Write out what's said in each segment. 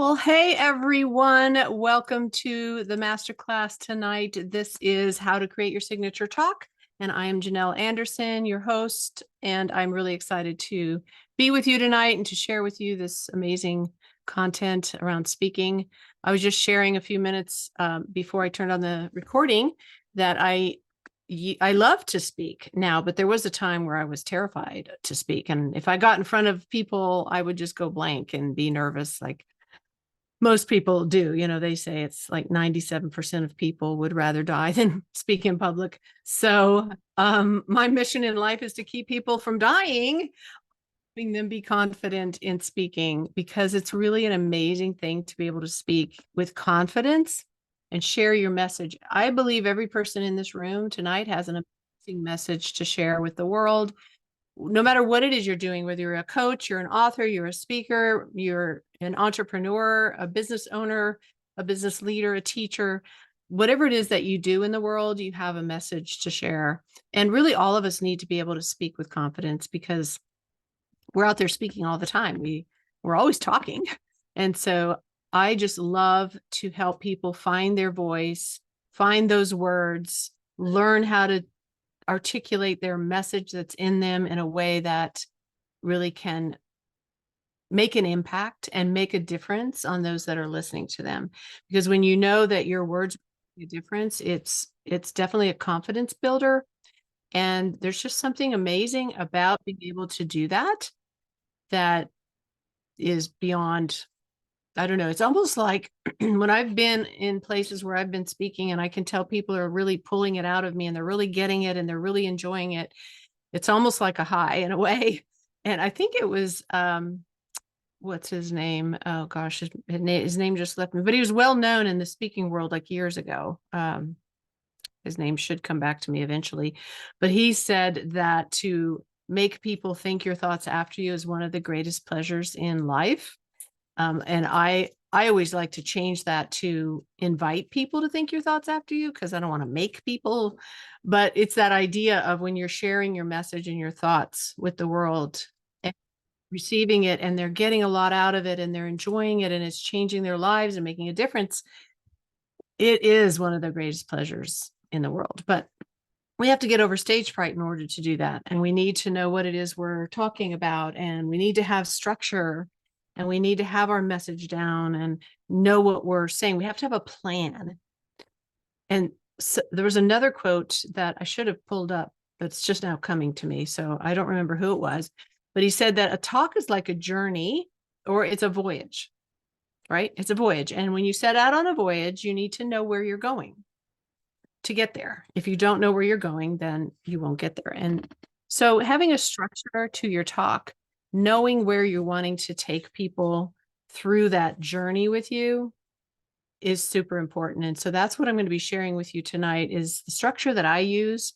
Well, hey everyone, welcome to the masterclass tonight. This is how to create your signature talk. And I am Janelle Anderson, your host, and I'm really excited to be with you tonight and to share with you this amazing content around speaking. I was just sharing a few minutes before I turned on the recording that I love to speak now, but there was a time where I was terrified to speak. And if I got in front of people, I would just go blank and be nervous, like most people do. They say it's like 97% of people would rather die than speak in public. So my mission in life is to keep people from dying, helping them be confident in speaking, because it's really an amazing thing to be able to speak with confidence and share your message. I believe every person in this room tonight has an amazing message to share with the world, no matter what it is you're doing, whether you're a coach, you're an author, you're a speaker, you're an entrepreneur, a business owner, a business leader, a teacher, whatever it is that you do in the world, you have a message to share. And really, all of us need to be able to speak with confidence because we're out there speaking all the time. We're always talking. And so I just love to help people find their voice, find those words, learn how to articulate their message that's in them in a way that really can make an impact and make a difference on those that are listening to them. Because when you know that your words make a difference, it's definitely a confidence builder. And there's just something amazing about being able to do that that is beyond, I don't know. It's almost like when I've been in places where I've been speaking and I can tell people are really pulling it out of me and they're really getting it and they're really enjoying it. It's almost like a high in a way. And I think it was, what's his name? Oh gosh, his name just left me, but he was well known in the speaking world like years ago. His name should come back to me eventually, but he said that to make people think your thoughts after you is one of the greatest pleasures in life. And I always like to change that to invite people to think your thoughts after you, because I don't want to make people, but it's that idea of when you're sharing your message and your thoughts with the world and receiving it and they're getting a lot out of it and they're enjoying it and it's changing their lives and making a difference. It is one of the greatest pleasures in the world. But we have to get over stage fright in order to do that. And we need to know what it is we're talking about. And we need to have structure and we need to have our message down and know what we're saying. We have to have a plan. And so there was another quote that I should have pulled up that's just now coming to me. So I don't remember who it was, but he said that a talk is like a journey or it's a voyage, right? It's a voyage. And when you set out on a voyage, you need to know where you're going to get there. If you don't know where you're going, then you won't get there. And so having a structure to your talk, knowing where you're wanting to take people through that journey with you is super important. And so that's what I'm going to be sharing with you tonight is the structure that I use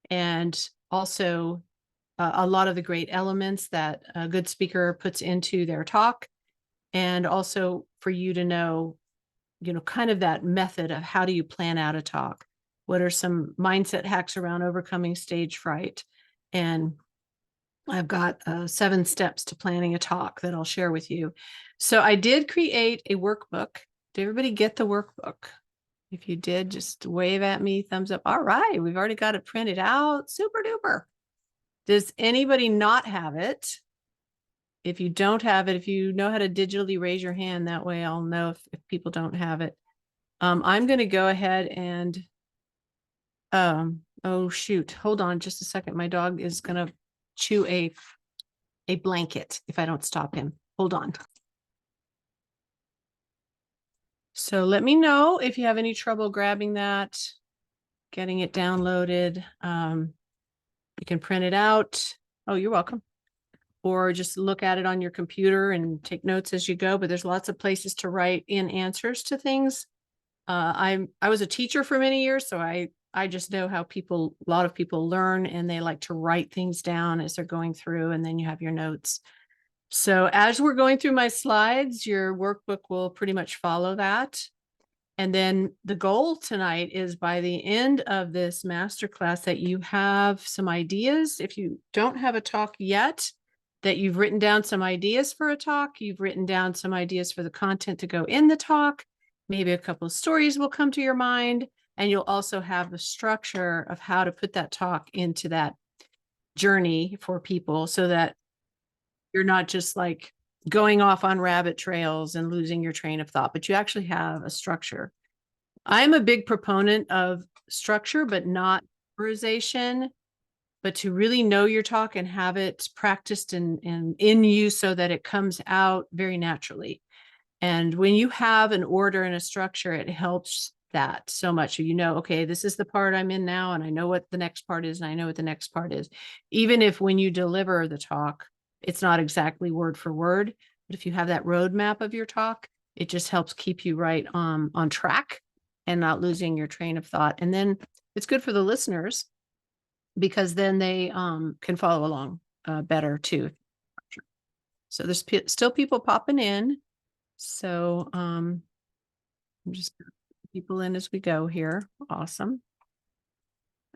and also a lot of the great elements that a good speaker puts into their talk. And also for you to know, kind of that method of how do you plan out a talk? What are some mindset hacks around overcoming stage fright? And I've got 7 steps to planning a talk that I'll share with you. So I did create a workbook. Did everybody get the workbook? If you did, just wave at me, thumbs up. All right, we've already got it printed out. Super duper. Does anybody not have it? If you don't have it, if you know how to digitally raise your hand, that way I'll know if people don't have it. I'm going to go ahead and, oh shoot, hold on just a second. My dog is going to chew a blanket if I don't stop him. Hold on. So let me know if you have any trouble grabbing that, getting it downloaded. You can print it out. Oh, you're welcome. Or just look at it on your computer and take notes as you go. But there's lots of places to write in answers to things. I was a teacher for many years, so I just know how a lot of people learn, and they like to write things down as they're going through, and then you have your notes. So as we're going through my slides, your workbook will pretty much follow that. And then the goal tonight is by the end of this masterclass that you have some ideas. If you don't have a talk yet, that you've written down some ideas for a talk. You've written down some ideas for the content to go in the talk. Maybe a couple of stories will come to your mind, and you'll also have the structure of how to put that talk into that journey for people so that you're not just like going off on rabbit trails and losing your train of thought, but you actually have a structure. I'm a big proponent of structure, but not memorization, but to really know your talk and have it practiced and in you so that it comes out very naturally. And when you have an order and a structure, it helps that so much. You know, okay, this is the part I'm in now, and I know what the next part is, and I know what the next part is. Even if when you deliver the talk, it's not exactly word for word, but if you have that roadmap of your talk, it just helps keep you right on track and not losing your train of thought. And then it's good for the listeners because then they can follow along better too. So there's still people popping in. So I'm just putting people in as we go here. Awesome.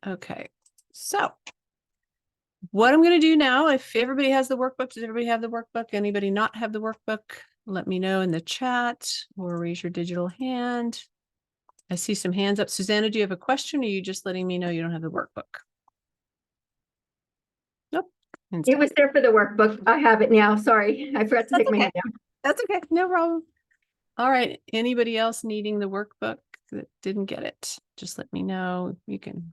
Okay. So what I'm going to do now, if everybody has the workbook, does everybody have the workbook? Anybody not have the workbook? Let me know in the chat or raise your digital hand. I see some hands up. Susanna, do you have a question, or are you just letting me know you don't have the workbook? Nope. It was there for the workbook. I have it now. Sorry, I forgot to take my hand down. That's okay. No problem. All right. Anybody else needing the workbook that didn't get it? Just let me know. You can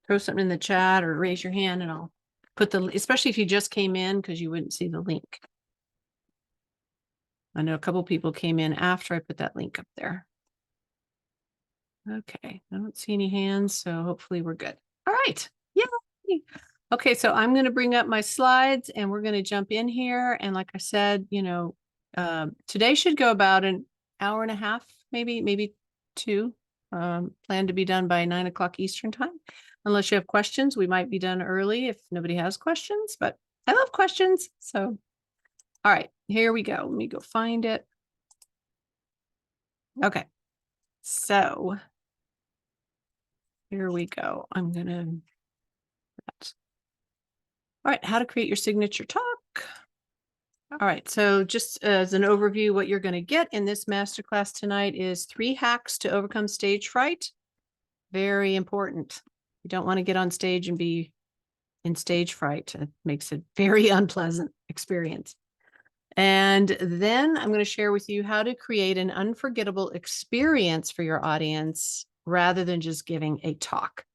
throw something in the chat or raise your hand and I'll put the, especially if you just came in, because you wouldn't see the link. I know a couple people came in after I put that link up there. Okay. I don't see any hands, so hopefully we're good. All right. Yay. Okay. So I'm going to bring up my slides and we're going to jump in here. And like I said, you know, today should go about an hour and a half, maybe two. Plan to be done by 9 o'clock Eastern time. Unless you have questions, we might be done early if nobody has questions, but I love questions. So, all right, here we go. Let me go find it. Okay, so here we go. I'm gonna, all right, how to create your signature talk. All right, so just as an overview, what you're going to get in this masterclass tonight is 3 hacks to overcome stage fright. Very important. You don't want to get on stage and be in stage fright. It makes it very unpleasant experience. And then I'm going to share with you how to create an unforgettable experience for your audience rather than just giving a talk.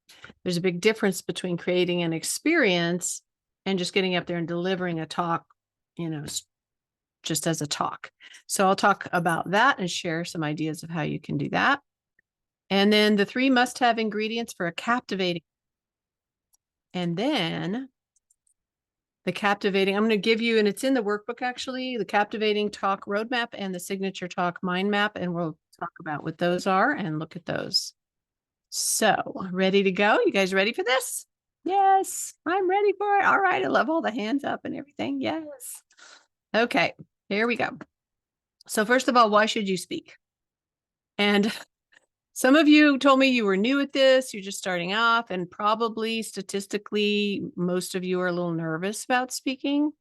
There's a big difference between creating an experience and just getting up there and delivering a talk, you know, just as a talk. So I'll talk about that and share some ideas of how you can do that. And then the 3 must-have ingredients for a captivating. And then the captivating, I'm going to give you, and it's in the workbook actually, the captivating talk roadmap and the signature talk mind map. And we'll talk about what those are and look at those. So ready to go? You guys ready for this? Yes, I'm ready for it. All right. I love all the hands up and everything. Yes. Okay, here we go. So first of all, why should you speak? And some of you told me you were new at this, you're just starting off, and probably statistically, most of you are a little nervous about speaking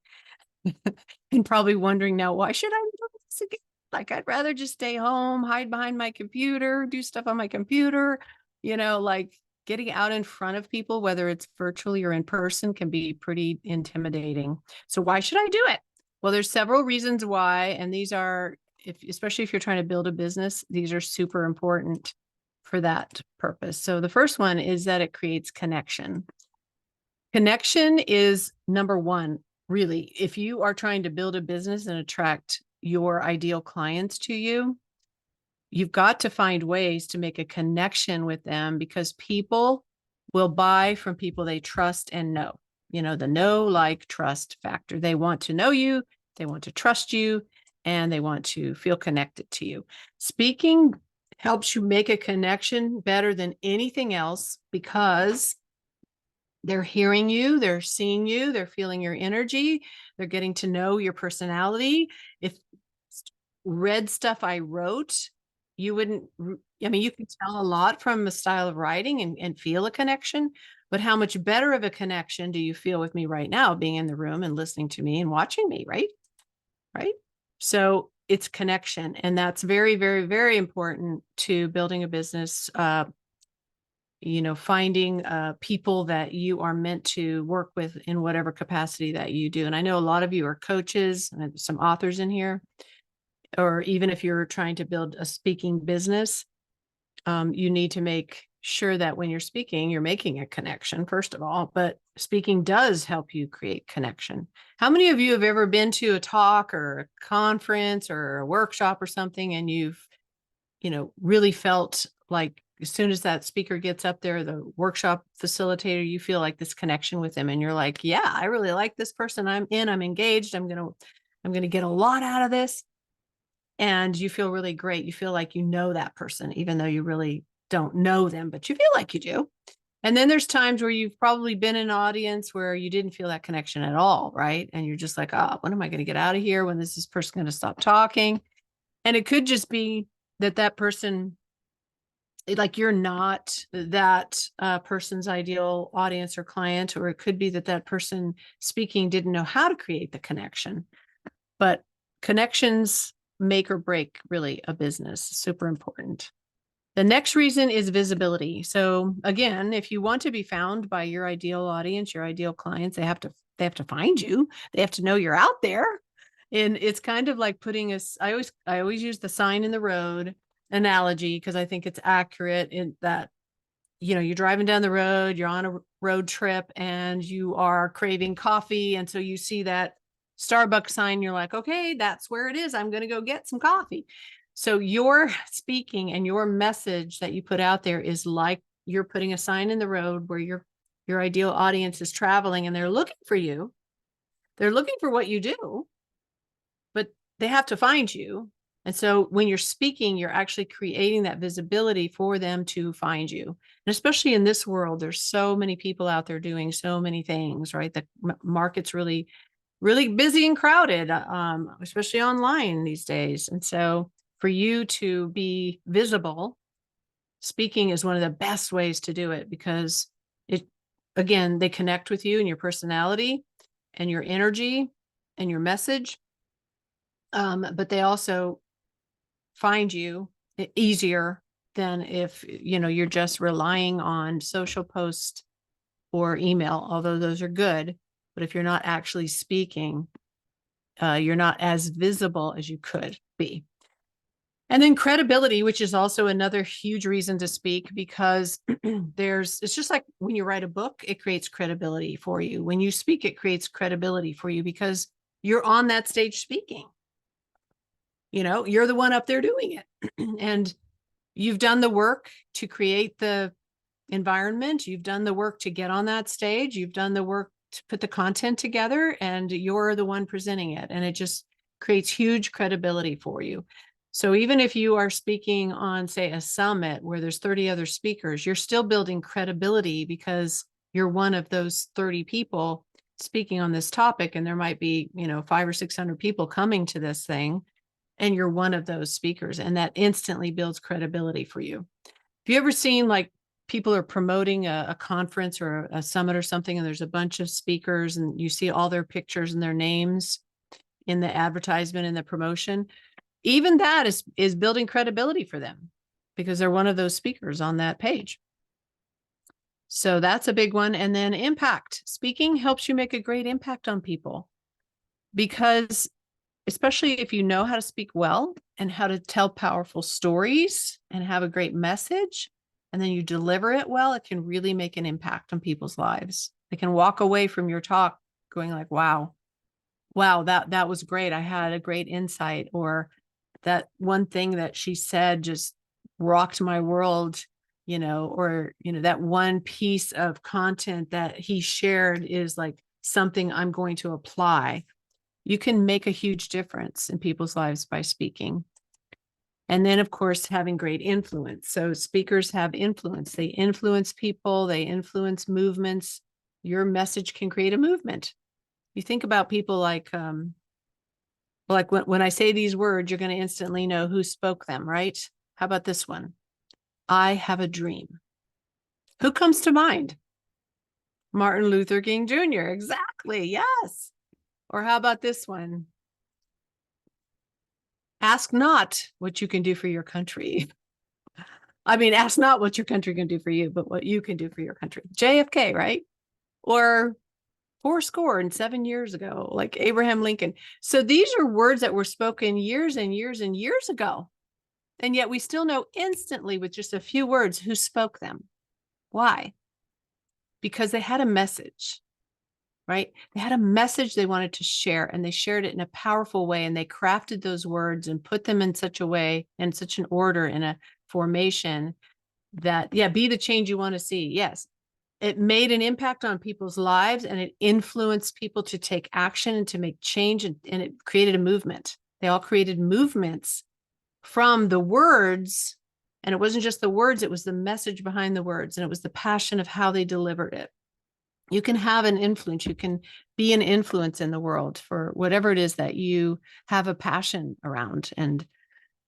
and probably wondering now, why should I do this again? Like, I'd rather just stay home, hide behind my computer, do stuff on my computer, you know, like getting out in front of people, whether it's virtually or in person, can be pretty intimidating. So why should I do it? Well, there's several reasons why, and these are, especially if you're trying to build a business, these are super important for that purpose. So the first one is that it creates connection. Connection is number one, really. If you are trying to build a business and attract your ideal clients to you, you've got to find ways to make a connection with them, because people will buy from people they trust and know. You know, the know, like, trust factor. They want to know you, they want to trust you, and they want to feel connected to you. Speaking helps you make a connection better than anything else, because they're hearing you, they're seeing you, they're feeling your energy, they're getting to know your personality. If read stuff I wrote, you wouldn't, I mean, you can tell a lot from the style of writing and feel a connection, but how much better of a connection do you feel with me right now, being in the room and listening to me and watching me, right? Right. So it's connection. And that's very, very, very important to building a business. Finding people that you are meant to work with in whatever capacity that you do. And I know a lot of you are coaches and some authors in here, or even if you're trying to build a speaking business, you need to make sure that when you're speaking, you're making a connection, first of all, but speaking does help you create connection. How many of you have ever been to a talk or a conference or a workshop or something, and you've, really felt like as soon as that speaker gets up there, the workshop facilitator, you feel like this connection with them, and you're like, yeah, I really like this person. I'm engaged. I'm going to get a lot out of this. And you feel really great. You feel like you know that person, even though you really don't know them, but you feel like you do. And then there's times where you've probably been in an audience where you didn't feel that connection at all, right? And you're just like, oh, when am I going to get out of here? When is this person going to stop talking? And it could just be that person, like you're not that person's ideal audience or client, or it could be that person speaking didn't know how to create the connection. But connections make or break really a business. Super important. The next reason is visibility. So again, if you want to be found by your ideal audience, your ideal clients, they have to find you. They have to know you're out there. And it's kind of like putting I always use the sign in the road analogy, because I think it's accurate in that, you're driving down the road, you're on a road trip and you are craving coffee. And so you see that Starbucks sign, you're like, okay, that's where it is. I'm going to go get some coffee. So your speaking and your message that you put out there is like you're putting a sign in the road where your ideal audience is traveling and they're looking for you. They're looking for what you do, but they have to find you. And so when you're speaking, you're actually creating that visibility for them to find you. And especially in this world, there's so many people out there doing so many things, right? The market's really, really busy and crowded, especially online these days. And so for you to be visible, speaking is one of the best ways to do it, because again, they connect with you and your personality and your energy and your message. But they also find you easier than if, you're just relying on social posts or email, although those are good. But if you're not actually speaking, you're not as visible as you could be. And then credibility, which is also another huge reason to speak, because it's just like when you write a book, it creates credibility for you. When you speak, it creates credibility for you because you're on that stage speaking. You're the one up there doing it. And you've done the work to create the environment. You've done the work to get on that stage. You've done the work to put the content together, and you're the one presenting it. And it just creates huge credibility for you. So even if you are speaking on, say, a summit where there's 30 other speakers, you're still building credibility because you're one of those 30 people speaking on this topic. And there might be, 500 or 600 people coming to this thing, and you're one of those speakers, and that instantly builds credibility for you. Have you ever seen like people are promoting a conference or a summit or something, and there's a bunch of speakers and you see all their pictures and their names in the advertisement and the promotion? Even that is building credibility for them because they're one of those speakers on that page. So that's a big one. And then impact. Speaking helps you make a great impact on people, because especially if you know how to speak well and how to tell powerful stories and have a great message, and then you deliver it well, it can really make an impact on people's lives. They can walk away from your talk going like, wow, that was great. I had a great insight, or that one thing that she said just rocked my world, or, that one piece of content that he shared is like something I'm going to apply. You can make a huge difference in people's lives by speaking. And then, of course, having great influence. So speakers have influence. They influence people. They influence movements. Your message can create a movement. You think about people like when I say these words, you're going to instantly know who spoke them, right? How about this one? I have a dream. Who comes to mind? Martin Luther King Jr. Exactly. Yes. Or how about this one? Ask not what you can do for your country. I mean, ask not what your country can do for you, but what you can do for your country. JFK, right? Or 4 score and 7 years ago, like Abraham Lincoln. So these are words that were spoken years and years and years ago. And yet we still know instantly with just a few words who spoke them. Why? Because they had a message, right? They had a message they wanted to share, and they shared it in a powerful way. And they crafted those words and put them in such a way, in such an order, in a formation that, yeah, be the change you want to see. Yes. It made an impact on people's lives, and it influenced people to take action and to make change. And it created a movement. They all created movements from the words. And it wasn't just the words, it was the message behind the words. And it was the passion of how they delivered it. You can have an influence. You can be an influence in the world for whatever it is that you have a passion around and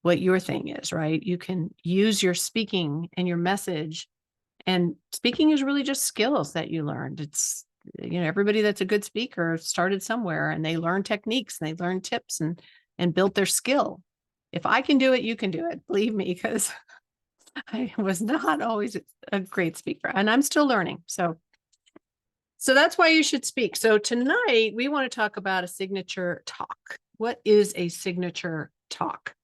what your thing is, right? You can use your speaking and your message. And speaking is really just skills that you learned. It's, everybody that's a good speaker started somewhere, and they learned techniques and they learned tips and built their skill. If I can do it, you can do it. Believe me, because I was not always a great speaker, and I'm still learning. So that's why you should speak. So tonight we want to talk about a signature talk. What is a signature talk?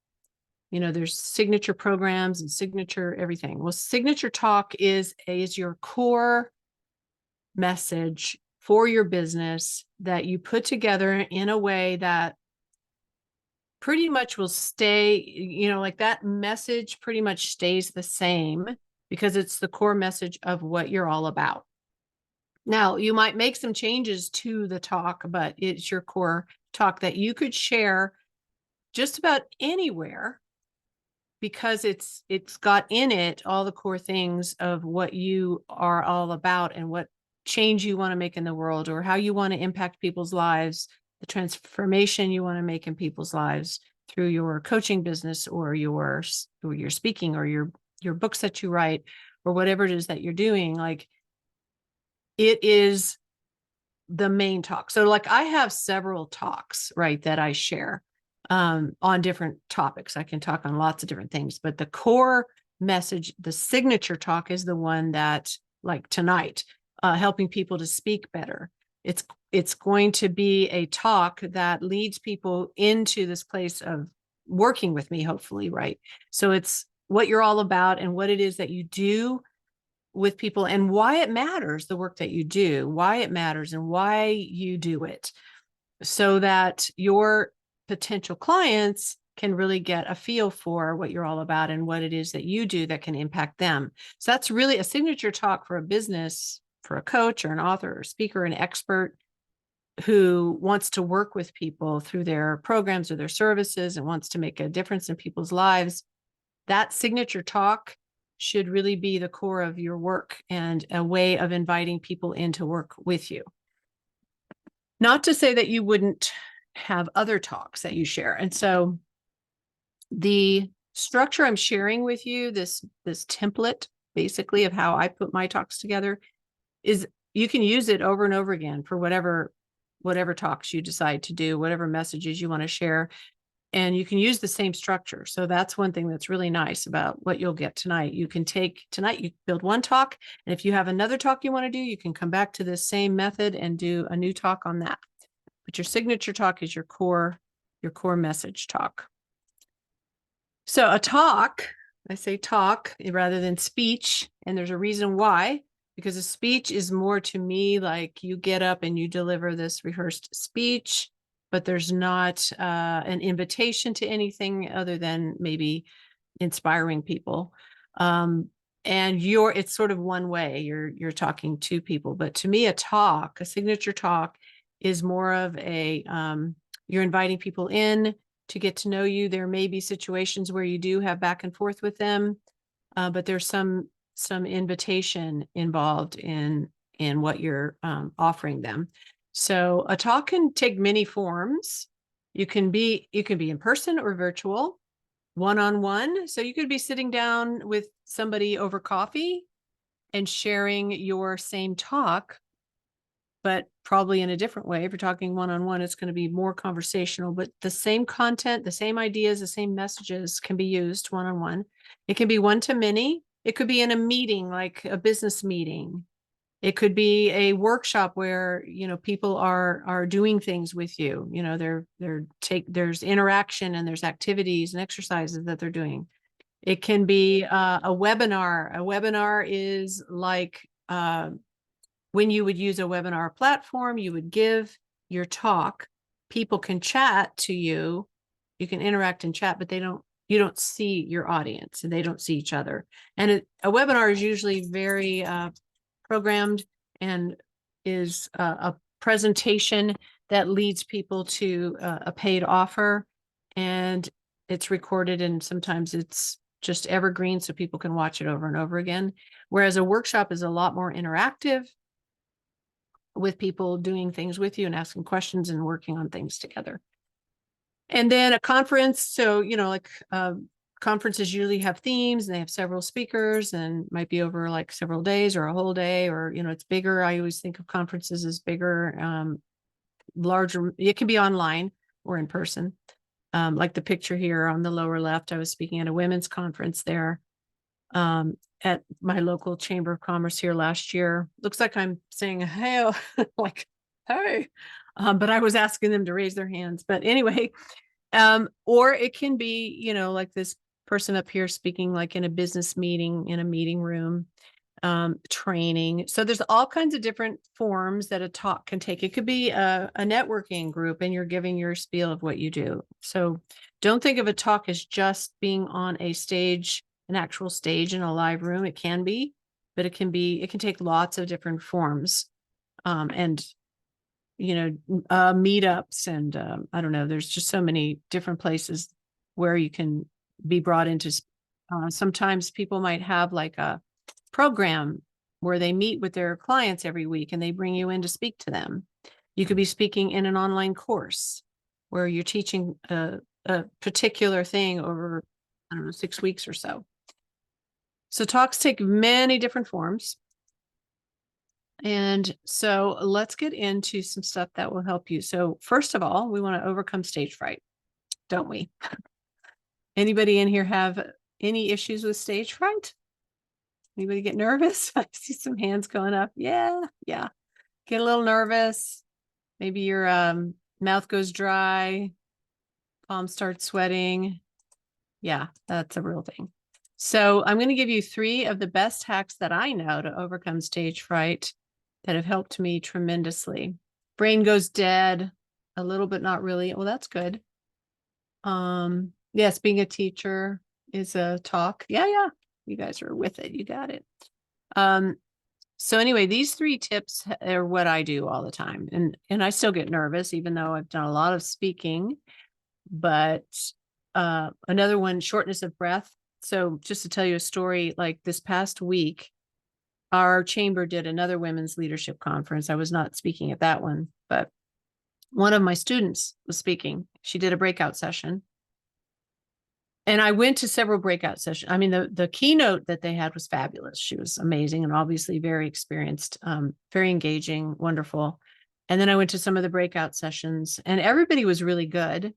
There's signature programs and signature everything. Well, signature talk is your core message for your business that you put together in a way that pretty much will stay, like that message pretty much stays the same because it's the core message of what you're all about. Now, you might make some changes to the talk, but it's your core talk that you could share just about anywhere, because it's got in it all the core things of what you are all about and what change you want to make in the world, or how you want to impact people's lives, the transformation you want to make in people's lives through your coaching business or your speaking or your books that you write or whatever it is that you're doing. Like, it is the main talk. So like I have several talks, right, that I share on different topics. I can talk on lots of different things, but the core message, the signature talk, is the one that, like tonight, helping people to speak better. It's going to be a talk that leads people into this place of working with me, hopefully, right? So it's what you're all about and what it is that you do with people and why it matters, the work that you do, why it matters and why you do it, so that your potential clients can really get a feel for what you're all about and what it is that you do that can impact them. So that's really a signature talk for a business, for a coach or an author or speaker, an expert who wants to work with people through their programs or their services and wants to make a difference in people's lives. That signature talk should really be the core of your work and a way of inviting people in to work with you. Not to say that you wouldn't have other talks that you share. And so the structure I'm sharing with you, this template basically of how I put my talks together, is you can use it over and over again for whatever talks you decide to do, whatever messages you want to share. And you can use the same structure. So that's one thing that's really nice about what you'll get tonight. You can take tonight, you build one talk. And if you have another talk you want to do, you can come back to this same method and do a new talk on that. But your signature talk is your core message talk. So a talk, I say talk rather than speech. And there's a reason why, because a speech is more to me like you get up and you deliver this rehearsed speech, but there's not an invitation to anything other than maybe inspiring people. And it's sort of one way, you're talking to people. But to me, a signature talk is more of a, you're inviting people in to get to know you. There may be situations where you do have back and forth with them, but there's some invitation involved in what you're offering them. So a talk can take many forms. You can be in person or virtual, one-on-one. So you could be sitting down with somebody over coffee and sharing your same talk but probably in a different way. If you're talking one-on-one, it's going to be more conversational, but the same content, the same ideas, the same messages can be used one-on-one. It can be one-to-many. It could be in a meeting, like a business meeting. It could be a workshop where, people are doing things with you. There's interaction and there's activities and exercises that they're doing. It can be a webinar. A webinar is like when you would use a webinar platform, you would give your talk. People can chat to you. You can interact and chat, but you don't see your audience and they don't see each other. And a webinar is usually very programmed and is a presentation that leads people to a paid offer, and it's recorded, and sometimes it's just evergreen so people can watch it over and over again. Whereas a workshop is a lot more interactive, with people doing things with you and asking questions and working on things together. And then a conference. So, like conferences usually have themes and they have several speakers and might be over like several days or a whole day, or, it's bigger. I always think of conferences as bigger, larger. It can be online or in person. Like the picture here on the lower left, I was speaking at a women's conference there at my local Chamber of Commerce here last year. Looks like I'm saying, hey, like, hey, but I was asking them to raise their hands. But anyway, or it can be, like this person up here speaking like in a business meeting, in a meeting room, training. So there's all kinds of different forms that a talk can take. It could be a networking group and you're giving your spiel of what you do. So don't think of a talk as just being on a stage, an actual stage in a live room. It can be, but it can take lots of different forms. And meetups and I don't know, there's just so many different places where you can be brought into. Sometimes people might have like a program where they meet with their clients every week and they bring you in to speak to them. You could be speaking in an online course where you're teaching a particular thing over, I don't know, 6 weeks or so. So talks take many different forms. And so let's get into some stuff that will help you. So first of all, we want to overcome stage fright, don't we? Anybody in here have any issues with stage fright? Anybody get nervous? I see some hands going up. Yeah. Get a little nervous. Maybe your mouth goes dry, palms start sweating. Yeah, that's a real thing. So I'm going to give you 3 of the best hacks that I know to overcome stage fright that have helped me tremendously. Brain goes dead a little, but not really. Well, that's good. Yes, being a teacher is a talk. Yeah. You guys are with it. You got it. So anyway, these 3 tips are what I do all the time. And I still get nervous, even though I've done a lot of speaking. But another one, shortness of breath. So just to tell you a story, like this past week, our chamber did another women's leadership conference. I was not speaking at that one, but one of my students was speaking. She did a breakout session. And I went to several breakout sessions. I mean, the keynote that they had was fabulous. She was amazing and obviously very experienced, very engaging, wonderful. And then I went to some of the breakout sessions and everybody was really good.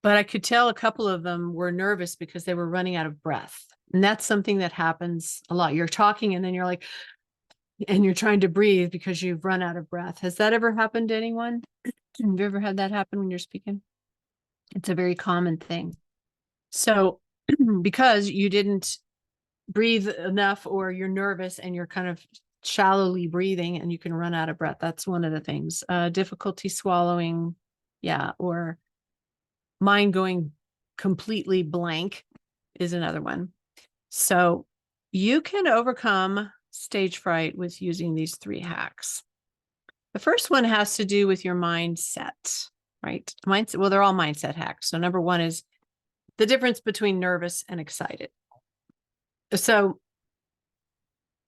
But I could tell a couple of them were nervous because they were running out of breath. And that's something that happens a lot. You're talking and then you're like, and you're trying to breathe because you've run out of breath. Has that ever happened to anyone? Have you ever had that happen when you're speaking? It's a very common thing. So because you didn't breathe enough or you're nervous and you're kind of shallowly breathing and you can run out of breath. That's one of the things. Difficulty swallowing. Yeah. Or mind going completely blank is another one. So you can overcome stage fright with using these 3 hacks. The first one has to do with your mindset, right? Mindset. Well, they're all mindset hacks. So number 1 is the difference between nervous and excited. So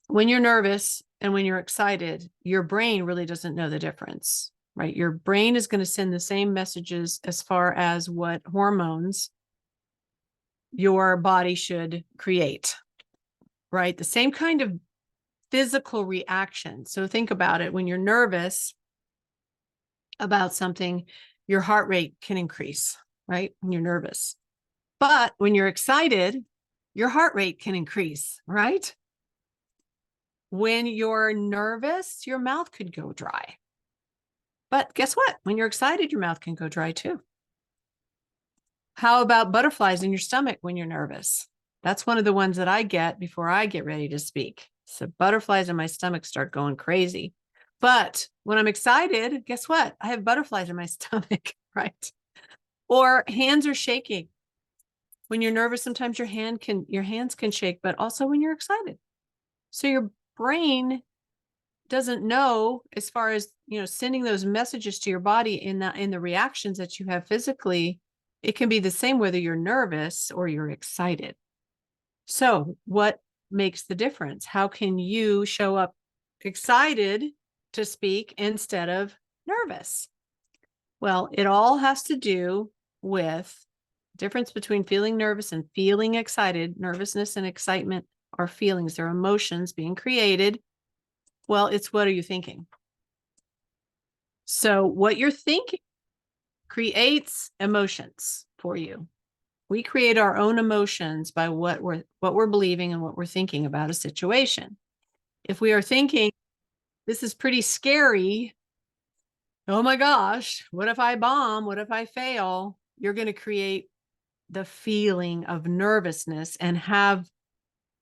when you're nervous and when you're excited, your brain really doesn't know the difference, right? Your brain is going to send the same messages as far as what hormones your body should create, right? The same kind of physical reaction. So think about it. When you're nervous about something, your heart rate can increase, right? When you're nervous. But when you're excited, your heart rate can increase, right? When you're nervous, your mouth could go dry. But guess what? When you're excited, your mouth can go dry too. How about butterflies in your stomach when you're nervous? That's one of the ones that I get before I get ready to speak. So butterflies in my stomach start going crazy. But when I'm excited, guess what? I have butterflies in my stomach, right? Or hands are shaking. When you're nervous, sometimes your hands can shake, but also when you're excited. So your brain doesn't know, as far as, sending those messages to your body in the reactions that you have physically. It can be the same whether you're nervous or you're excited. So what makes the difference? How can you show up excited to speak instead of nervous? Well, it all has to do with difference between feeling nervous and feeling excited. Nervousness and excitement are feelings, they're emotions being created. Well, it's what are you thinking? So what you're thinking creates emotions for you. We create our own emotions by what we're believing and what we're thinking about a situation. If we are thinking, this is pretty scary, oh my gosh, what if I bomb? What if I fail? You're going to create the feeling of nervousness and have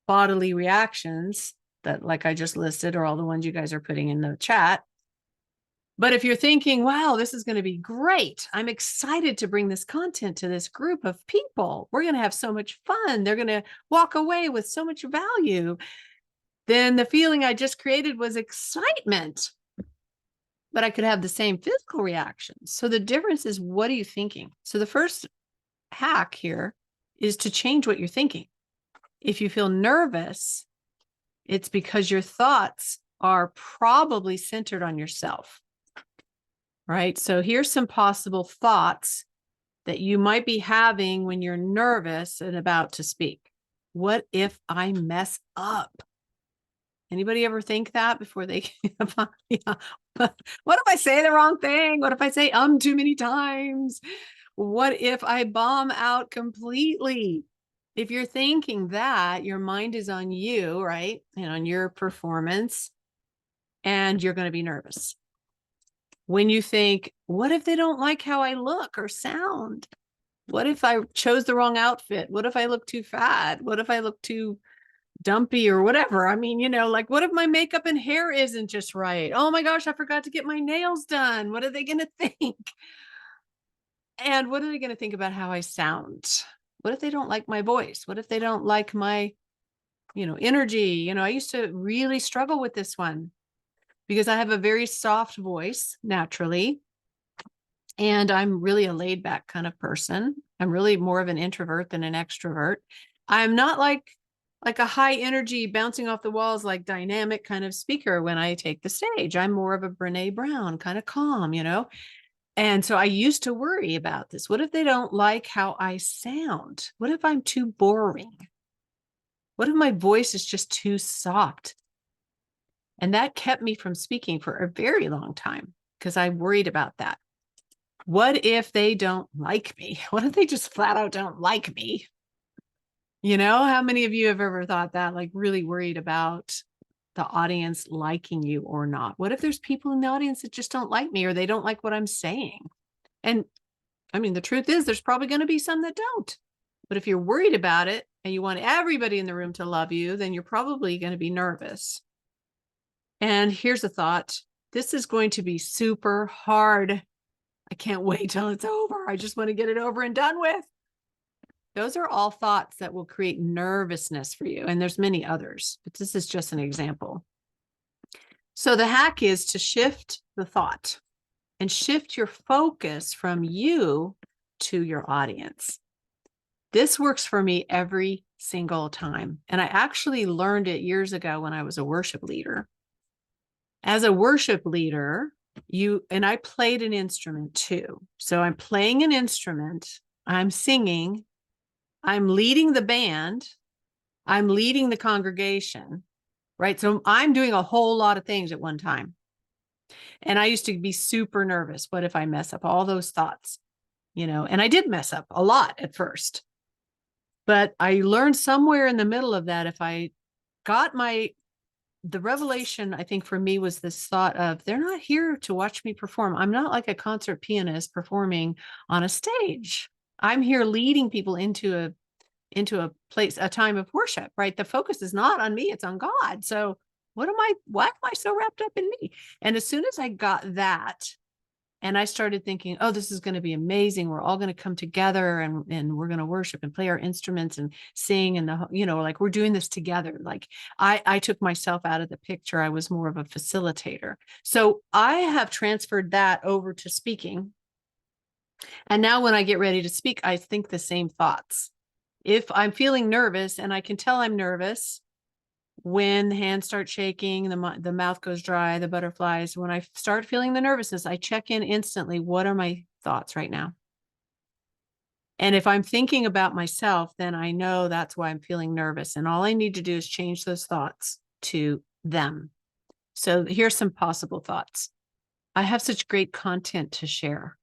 bodily reactions that, like I just listed, or all the ones you guys are putting in the chat. But if you're thinking, wow, this is going to be great, I'm excited to bring this content to this group of people, we're going to have so much fun, they're going to walk away with so much value, then the feeling I just created was excitement. But I could have the same physical reactions. So the difference is, what are you thinking? So the first hack here is to change what you're thinking. If you feel nervous, it's because your thoughts are probably centered on yourself. Right? So here's some possible thoughts that you might be having when you're nervous and about to speak. What if I mess up? Anybody ever think that before they yeah. What if I say the wrong thing? What if I say too many times? What if I bomb out completely? If you're thinking that, your mind is on you, right? And on your performance, and you're going to be nervous. When you think, what if they don't like how I look or sound? What if I chose the wrong outfit? What if I look too fat? What if I look too dumpy or whatever? I mean, like, what if my makeup and hair isn't just right? Oh my gosh, I forgot to get my nails done. What are they going to think? And what are they going to think about how I sound? What if they don't like my voice? What if they don't like my, energy? I used to really struggle with this one because I have a very soft voice naturally. And I'm really a laid back kind of person. I'm really more of an introvert than an extrovert. I'm not like a high energy bouncing off the walls, like dynamic kind of speaker when I take the stage. I'm more of a Brene Brown kind of calm, And so I used to worry about this. What if they don't like how I sound? What if I'm too boring? What if my voice is just too soft? And that kept me from speaking for a very long time because I worried about that. What if they don't like me? What if they just flat out don't like me? How many of you have ever thought that, like really worried about the audience liking you or not? What if there's people in the audience that just don't like me or they don't like what I'm saying? And I mean, the truth is there's probably going to be some that don't. But if you're worried about it and you want everybody in the room to love you, then you're probably going to be nervous. And here's a thought. This is going to be super hard. I can't wait till it's over. I just want to get it over and done with. Those are all thoughts that will create nervousness for you. And there's many others, but this is just an example. So the hack is to shift the thought and shift your focus from you to your audience. This works for me every single time. And I actually learned it years ago when I was a worship leader. As a worship leader, and I played an instrument too. So I'm playing an instrument, I'm singing, I'm leading the band, I'm leading the congregation. right? So I'm doing a whole lot of things at one time. And I used to be super nervous. What if I mess up? All those thoughts, and I did mess up a lot at first. But I learned somewhere in the middle of that, if I got the revelation, I think for me was this thought of they're not here to watch me perform. I'm not like a concert pianist performing on a stage. I'm here leading people into a place, a time of worship, right? The focus is not on me, it's on God. So why am I so wrapped up in me? And as soon as I got that, and I started thinking, oh, this is going to be amazing. We're all going to come together and we're going to worship and play our instruments and sing. And like we're doing this together. Like I took myself out of the picture. I was more of a facilitator. So I have transferred that over to speaking. And now when I get ready to speak, I think the same thoughts. If I'm feeling nervous, and I can tell I'm nervous when the hands start shaking, the mouth goes dry, the butterflies, when I start feeling the nervousness, I check in instantly. What are my thoughts right now? And if I'm thinking about myself, then I know that's why I'm feeling nervous. And all I need to do is change those thoughts to them. So here's some possible thoughts. I have such great content to share.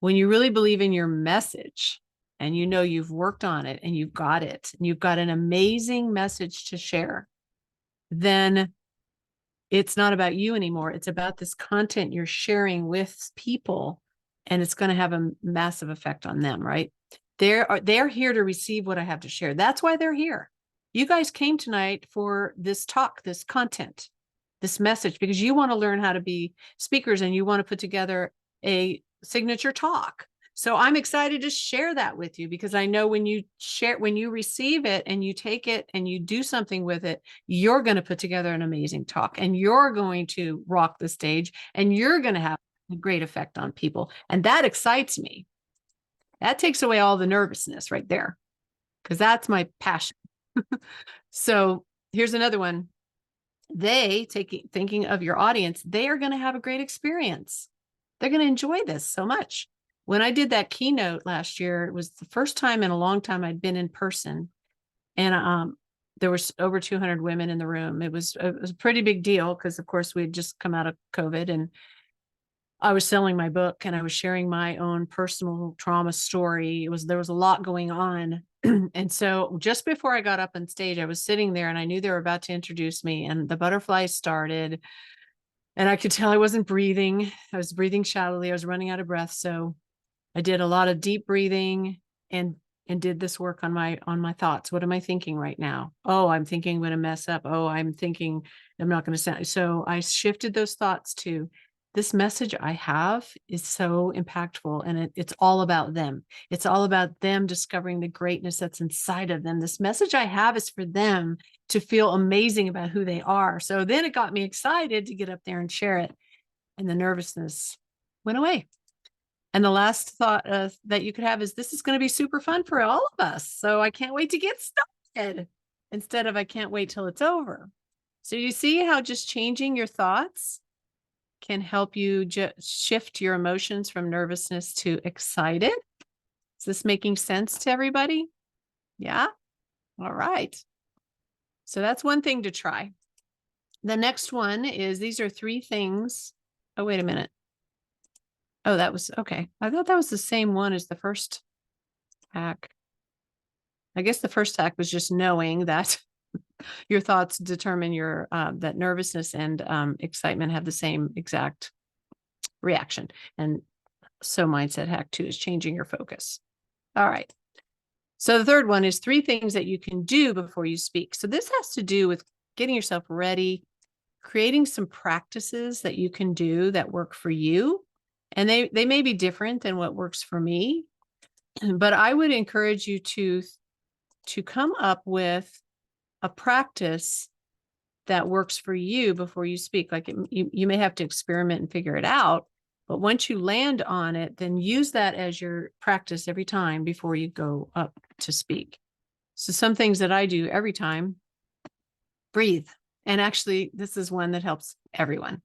When you really believe in your message and you've worked on it and you've got it, and you've got an amazing message to share, then it's not about you anymore. It's about this content you're sharing with people, and it's going to have a massive effect on them, right? They're here to receive what I have to share. That's why they're here. You guys came tonight for this talk, this content, this message, because you want to learn how to be speakers and you want to put together a signature talk. So I'm excited to share that with you, because I know when you receive it and you take it and you do something with it, you're going to put together an amazing talk, and you're going to rock the stage, and you're going to have a great effect on people. And that excites me. That takes away all the nervousness right there, because that's my passion. So here's another one. Thinking of your audience, they are going to have a great experience. They're going to enjoy this so much. When I did that keynote last year, it was the first time in a long time I'd been in person. And there was over 200 women in the room. It was a pretty big deal because, of course, we had just come out of COVID, and I was selling my book and I was sharing my own personal trauma story. There was a lot going on. And so just before I got up on stage, I was sitting there and I knew they were about to introduce me, and the butterflies started, and I could tell I wasn't breathing. I was breathing shallowly. I was running out of breath. So I did a lot of deep breathing and did this work on my thoughts. What am I thinking right now? Oh, I'm thinking I'm going to mess up. Oh, I'm thinking I'm not going to sound. So I shifted those thoughts to, this message I have is so impactful, and it's all about them. It's all about them discovering the greatness that's inside of them. This message I have is for them to feel amazing about who they are. So then it got me excited to get up there and share it, and the nervousness went away. And the last thought that you could have is, this is going to be super fun for all of us. So I can't wait to get started, instead of I can't wait till it's over. So you see how just changing your thoughts can help you shift your emotions from nervousness to excited. Is this making sense to everybody? Yeah? All right. So that's one thing to try. The next one is, these are 3 things. Oh, wait a minute. Oh, that was okay. I thought that was the same one as the first hack. I guess the first hack was just knowing that your thoughts determine your that nervousness and excitement have the same exact reaction. And so mindset hack 2 is changing your focus. All right. So the third one is 3 things that you can do before you speak. So this has to do with getting yourself ready, creating some practices that you can do that work for you. And they may be different than what works for me, but I would encourage you to come up with a practice that works for you before you speak. Like you may have to experiment and figure it out, but once you land on it, then use that as your practice every time before you go up to speak. So some things that I do every time: breathe. And actually, this is one that helps everyone,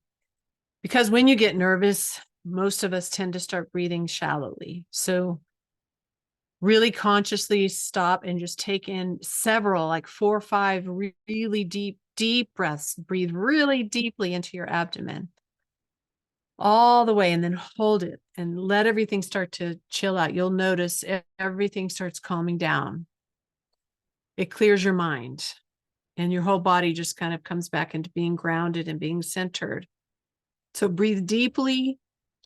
because when you get nervous, most of us tend to start breathing shallowly. So really consciously stop and just take in several, like 4 or 5 really deep deep breaths. Breathe really deeply into your abdomen all the way, and then hold it and let everything start to chill out. You'll notice everything starts calming down. It clears your mind, and your whole body just kind of comes back into being grounded and being centered. So breathe deeply,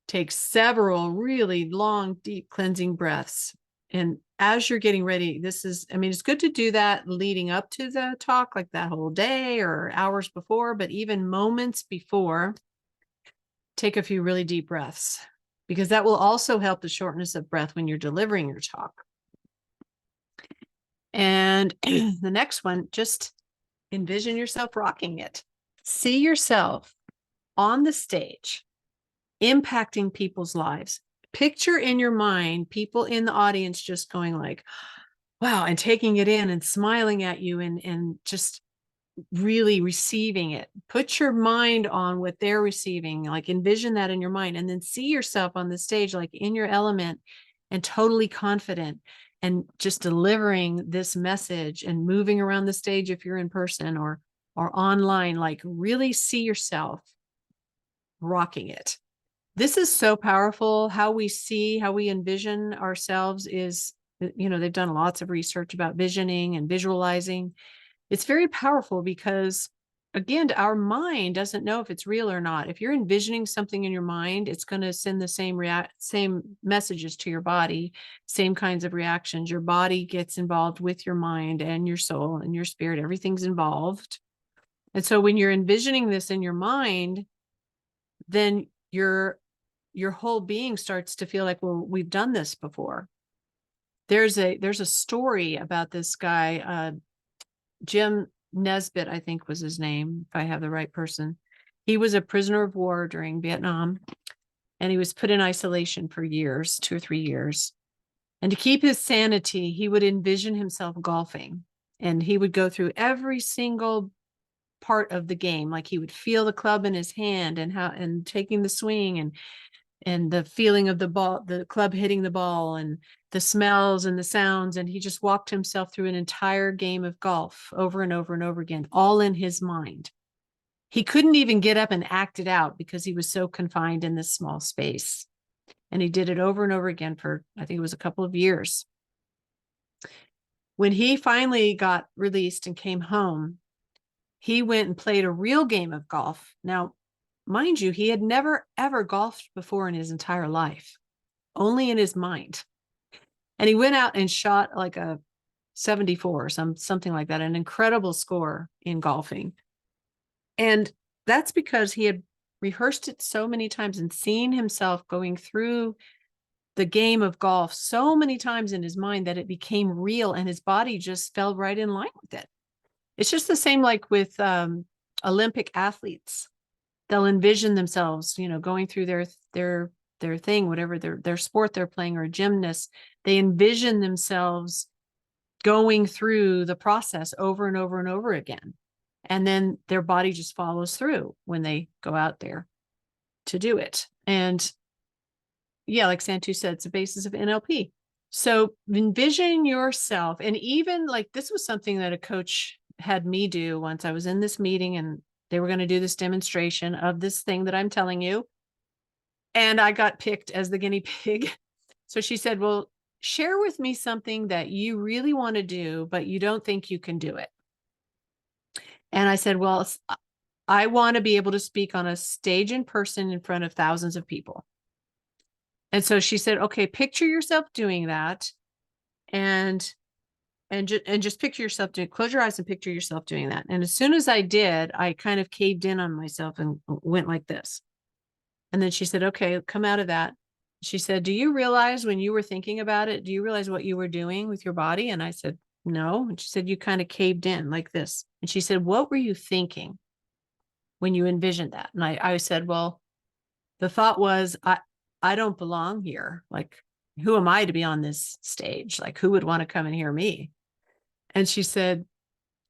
take several really long, deep cleansing breaths. And as you're getting ready, it's good to do that leading up to the talk, like that whole day or hours before, but even moments before, take a few really deep breaths, because that will also help the shortness of breath when you're delivering your talk. And the next one, just envision yourself rocking it. See yourself on the stage, impacting people's lives. Picture in your mind people in the audience just going like, wow, and taking it in and smiling at you and just really receiving it. Put your mind on what they're receiving, like envision that in your mind, and then see yourself on the stage, like in your element and totally confident and just delivering this message and moving around the stage if you're in person or online. Like really see yourself rocking it. This is so powerful. How we envision ourselves is, they've done lots of research about visioning and visualizing. It's very powerful because, again, our mind doesn't know if it's real or not. If you're envisioning something in your mind, it's going to send the same messages to your body, same kinds of reactions. Your body gets involved with your mind and your soul and your spirit. Everything's involved. And so when you're envisioning this in your mind, then your whole being starts to feel like, well, we've done this before. There's a story about this guy, Jim Nesbitt, I think was his name, if I have the right person. He was a prisoner of war during Vietnam, and he was put in isolation for years, 2 or 3 years. And to keep his sanity, he would envision himself golfing, and he would go through every single part of the game. Like he would feel the club in his hand and taking the swing and the feeling of the ball, the club hitting the ball, and the smells and the sounds. And he just walked himself through an entire game of golf over and over and over again, all in his mind. He couldn't even get up and act it out because he was so confined in this small space. And he did it over and over again for, I think it was a couple of years. When he finally got released and came home, he went and played a real game of golf. Now, mind you, he had never, ever golfed before in his entire life, only in his mind. And he went out and shot like a 74 or something like that, an incredible score in golfing. And that's because he had rehearsed it so many times and seen himself going through the game of golf so many times in his mind that it became real, and his body just fell right in line with it. It's just the same like with Olympic athletes. They'll envision themselves, going through their thing, whatever their sport they're playing, or gymnasts. They envision themselves going through the process over and over and over again. And then their body just follows through when they go out there to do it. And yeah, like Santu said, it's the basis of NLP. So envision yourself. And even like this was something that a coach had me do once. I was in this meeting and they were going to do this demonstration of this thing that I'm telling you. And I got picked as the guinea pig. So she said, well, share with me something that you really want to do, but you don't think you can do it. And I said, well, I want to be able to speak on a stage in person in front of thousands of people. And so she said, okay, picture yourself doing that. And just picture yourself doing, close your eyes and picture yourself doing that. And as soon as I did, I kind of caved in on myself and went like this. And then she said, okay, come out of that. She said, do you realize when you were thinking about it, do you realize what you were doing with your body? And I said, no. And she said, you kind of caved in like this. And she said, what were you thinking when you envisioned that? And I said, well, the thought was, I don't belong here. Like, who am I to be on this stage? Like, who would want to come and hear me? And she said,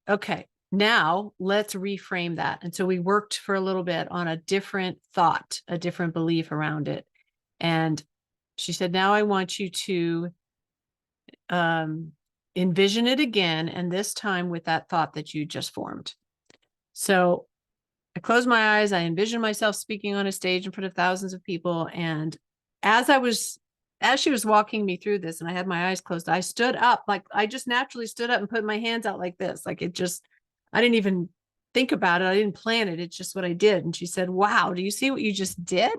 okay, now let's reframe that. And so we worked for a little bit on a different thought, a different belief around it. And she said, now I want you to envision it again. And this time with that thought that you just formed. So I closed my eyes. I envisioned myself speaking on a stage in front of thousands of people. And as she was walking me through this and I had my eyes closed, I stood up, like I just naturally stood up and put my hands out like this. Like I didn't even think about it. I didn't plan it. It's just what I did. And she said, "Wow, do you see what you just did?"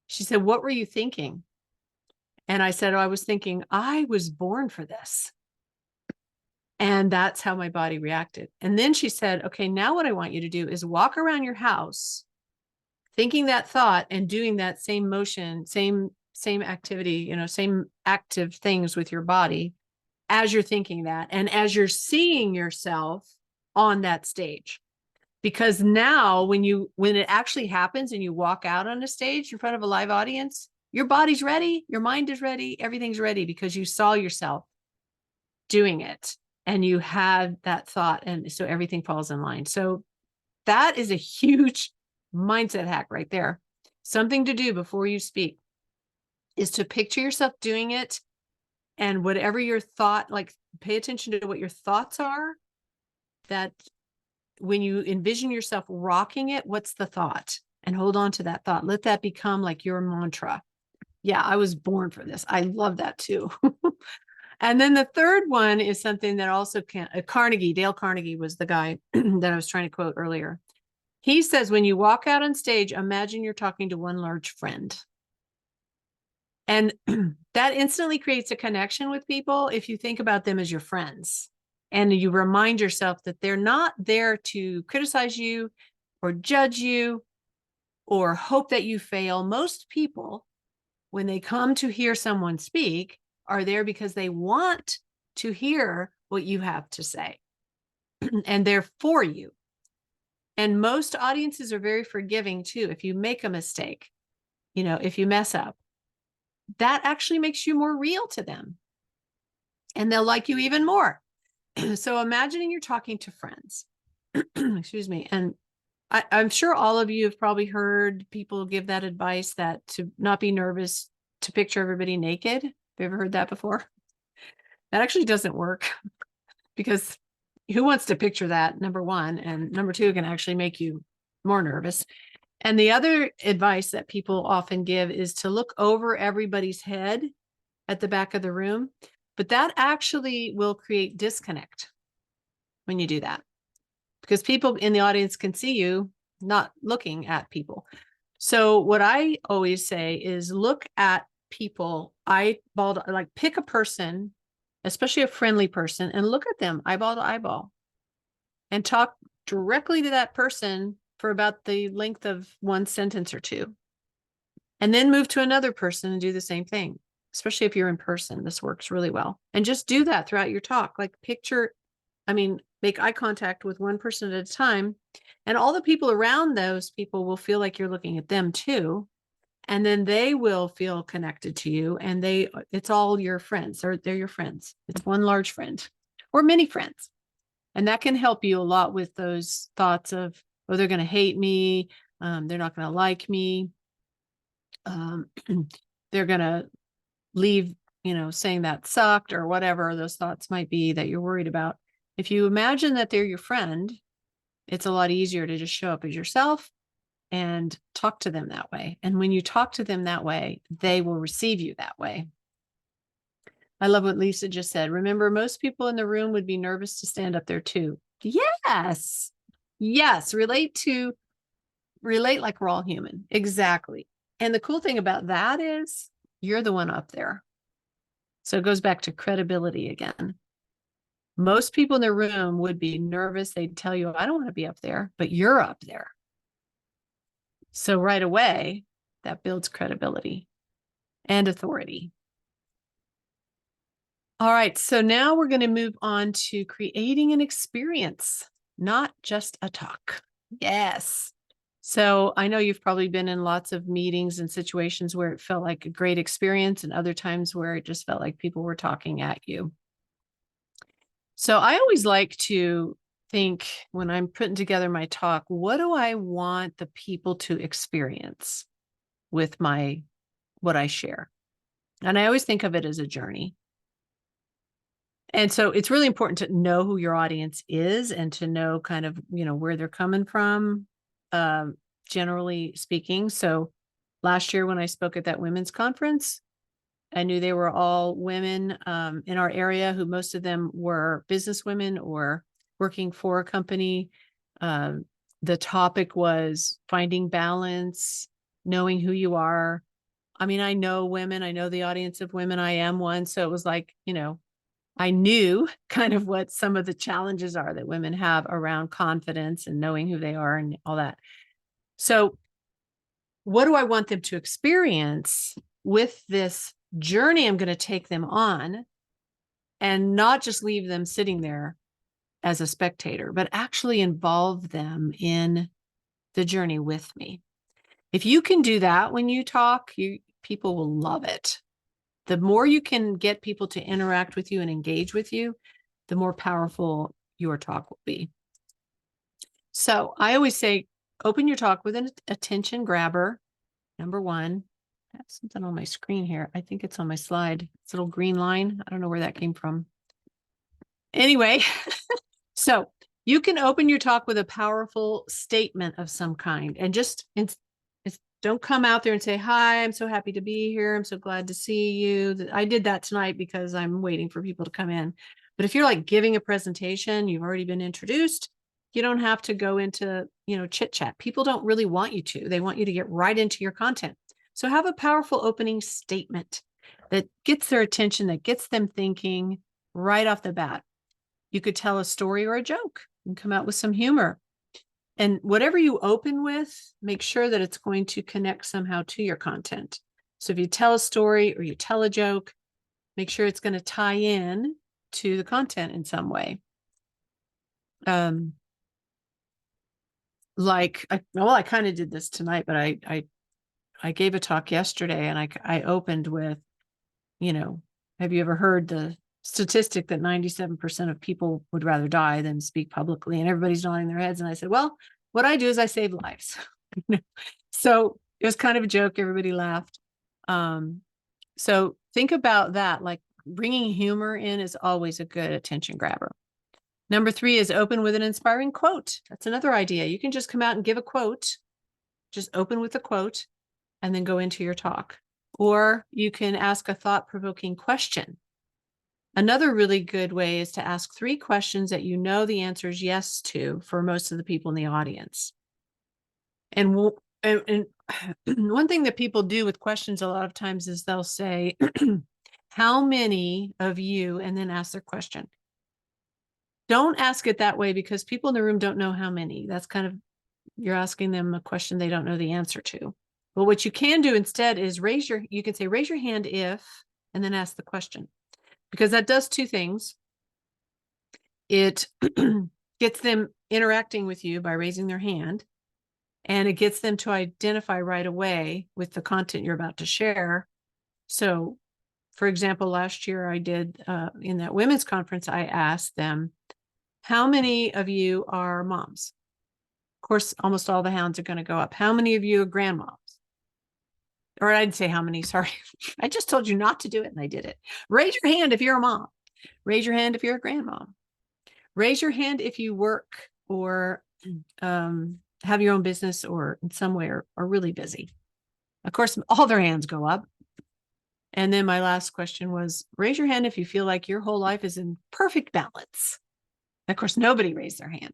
She said, "What were you thinking?" And I said, "Oh, I was thinking I was born for this." And that's how my body reacted. And then she said, "Okay, now what I want you to do is walk around your house thinking that thought and doing that same motion, same activity, same active things with your body as you're thinking that and as you're seeing yourself on that stage." Because now when it actually happens and you walk out on a stage in front of a live audience, your body's ready, your mind is ready, everything's ready because you saw yourself doing it and you had that thought, and so everything falls in line. So that is a huge mindset hack right there. Something to do before you speak is to picture yourself doing it, and whatever your thought, like pay attention to what your thoughts are, that when you envision yourself rocking it, what's the thought? And hold on to that thought. Let that become like your mantra. Yeah, I was born for this. I love that too. And then the third one is something that also Dale Carnegie was the guy that I was trying to quote earlier. He says, when you walk out on stage, imagine you're talking to one large friend. And that instantly creates a connection with people if you think about them as your friends. And you remind yourself that they're not there to criticize you or judge you or hope that you fail. Most people, when they come to hear someone speak, are there because they want to hear what you have to say. And they're for you. And most audiences are very forgiving too. If you make a mistake, if you mess up, that actually makes you more real to them. And they'll like you even more. So imagining you're talking to friends, excuse me. And I'm sure all of you have probably heard people give that advice, that to not be nervous, to picture everybody naked. Have you ever heard that before? That actually doesn't work because who wants to picture that, number one, and number two, it can actually make you more nervous. And the other advice that people often give is to look over everybody's head at the back of the room, but that actually will create disconnect when you do that, because people in the audience can see you not looking at people. So what I always say is look at people eyeball, like pick a person, especially a friendly person, and look at them eyeball to eyeball and talk directly to that person for about the length of one sentence or two. And then move to another person and do the same thing, especially if you're in person. This works really well. And just do that throughout your talk. Like make eye contact with one person at a time. And all the people around those people will feel like you're looking at them too. And then they will feel connected to you. And it's all your friends. They're your friends. It's one large friend or many friends. And that can help you a lot with those thoughts of, oh, they're going to hate me. They're not going to like me. They're going to leave, saying that sucked or whatever those thoughts might be that you're worried about. If you imagine that they're your friend, it's a lot easier to just show up as yourself and talk to them that way. And when you talk to them that way, they will receive you that way. I love what Lisa just said. Remember, most people in the room would be nervous to stand up there too. Yes. Yes. Relate like we're all human. Exactly. And the cool thing about that is you're the one up there. So it goes back to credibility again. Most people in the room would be nervous. They'd tell you, I don't want to be up there, but you're up there. So right away, that builds credibility and authority. All right, so now we're going to move on to creating an experience, not just a talk. Yes. So I know you've probably been in lots of meetings and situations where it felt like a great experience and other times where it just felt like people were talking at you. So I always like to think when I'm putting together my talk, what do I want the people to experience with what I share? And I always think of it as a journey. And so it's really important to know who your audience is and to know kind of, where they're coming from, um, generally speaking. So last year when I spoke at that women's conference, I knew they were all women in our area who most of them were business women or working for a company. Um, the topic was finding balance, knowing who you are. I mean, I know women, I know the audience of women. I am one. So it was like, I knew kind of what some of the challenges are that women have around confidence and knowing who they are and all that. So, what do I want them to experience with this journey I'm going to take them on, and not just leave them sitting there as a spectator, but actually involve them in the journey with me? If you can do that when you talk, people will love it. The more you can get people to interact with you and engage with you, the more powerful your talk will be. So I always say, open your talk with an attention grabber. Number one, I have something on my screen here. I think it's on my slide. It's a little green line. I don't know where that came from. Anyway, so you can open your talk with a powerful statement of some kind, and just don't come out there and say, hi, I'm so happy to be here. I'm so glad to see you. I did that tonight because I'm waiting for people to come in. But if you're like giving a presentation, you've already been introduced, you don't have to go into, chit chat. People don't really want you to. They want you to get right into your content. So have a powerful opening statement that gets their attention, that gets them thinking right off the bat. You could tell a story or a joke and come out with some humor. And whatever you open with, make sure that it's going to connect somehow to your content. So if you tell a story or you tell a joke, make sure it's going to tie in to the content in some way. I kind of did this tonight, but I gave a talk yesterday, and I opened with, have you ever heard the statistic that 97% of people would rather die than speak publicly? And everybody's nodding their heads. And I said, well, what I do is I save lives. So it was kind of a joke. Everybody laughed. So think about that. Like, bringing humor in is always a good attention grabber. Number 3 is open with an inspiring quote. That's another idea. You can just come out and give a quote. Just open with a quote and then go into your talk. Or you can ask a thought-provoking question. Another really good way is to ask 3 questions that you know the answer is yes to for most of the people in the audience. And one thing that people do with questions a lot of times is they'll say, how many of you, and then ask their question. Don't ask it that way, because people in the room don't know how many. That's kind of, you're asking them a question they don't know the answer to. But what you can do instead is you can say, raise your hand if, and then ask the question, because that does 2 things. It gets them interacting with you by raising their hand, and it gets them to identify right away with the content you're about to share. So, for example, last year I did, in that women's conference, I asked them, how many of you are moms? Of course, almost all the hands are going to go up. How many of you are grandmoms? Or I'd say how many, sorry. I just told you not to do it and I did it. Raise your hand if you're a mom. Raise your hand if you're a grandmom. Raise your hand if you work or have your own business or in some way are really busy. Of course, all their hands go up. And then my last question was, raise your hand if you feel like your whole life is in perfect balance. Of course, nobody raised their hand.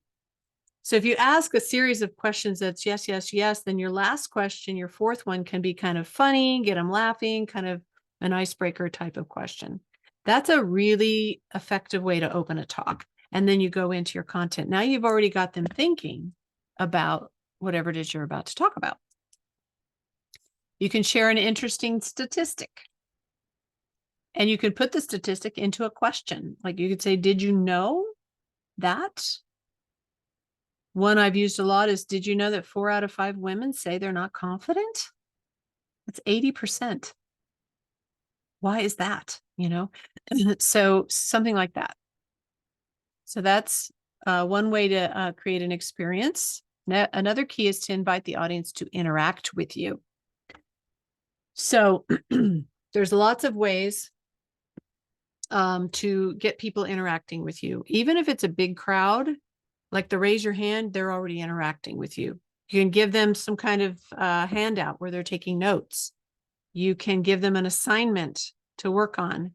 So if you ask a series of questions that's yes, yes, yes, then your last question, your 4th one, can be kind of funny, get them laughing, kind of an icebreaker type of question. That's a really effective way to open a talk. And then you go into your content. Now you've already got them thinking about whatever it is you're about to talk about. You can share an interesting statistic. And you can put the statistic into a question. Like you could say, did you know that? One I've used a lot is, did you know that 4 out of 5 women say they're not confident? That's 80%. Why is that? So something like that. So that's one way to create an experience. Another key is to invite the audience to interact with you. So there's lots of ways to get people interacting with you. Even if it's a big crowd, like the raise your hand, they're already interacting with you. You can give them some kind of handout where they're taking notes. You can give them an assignment to work on,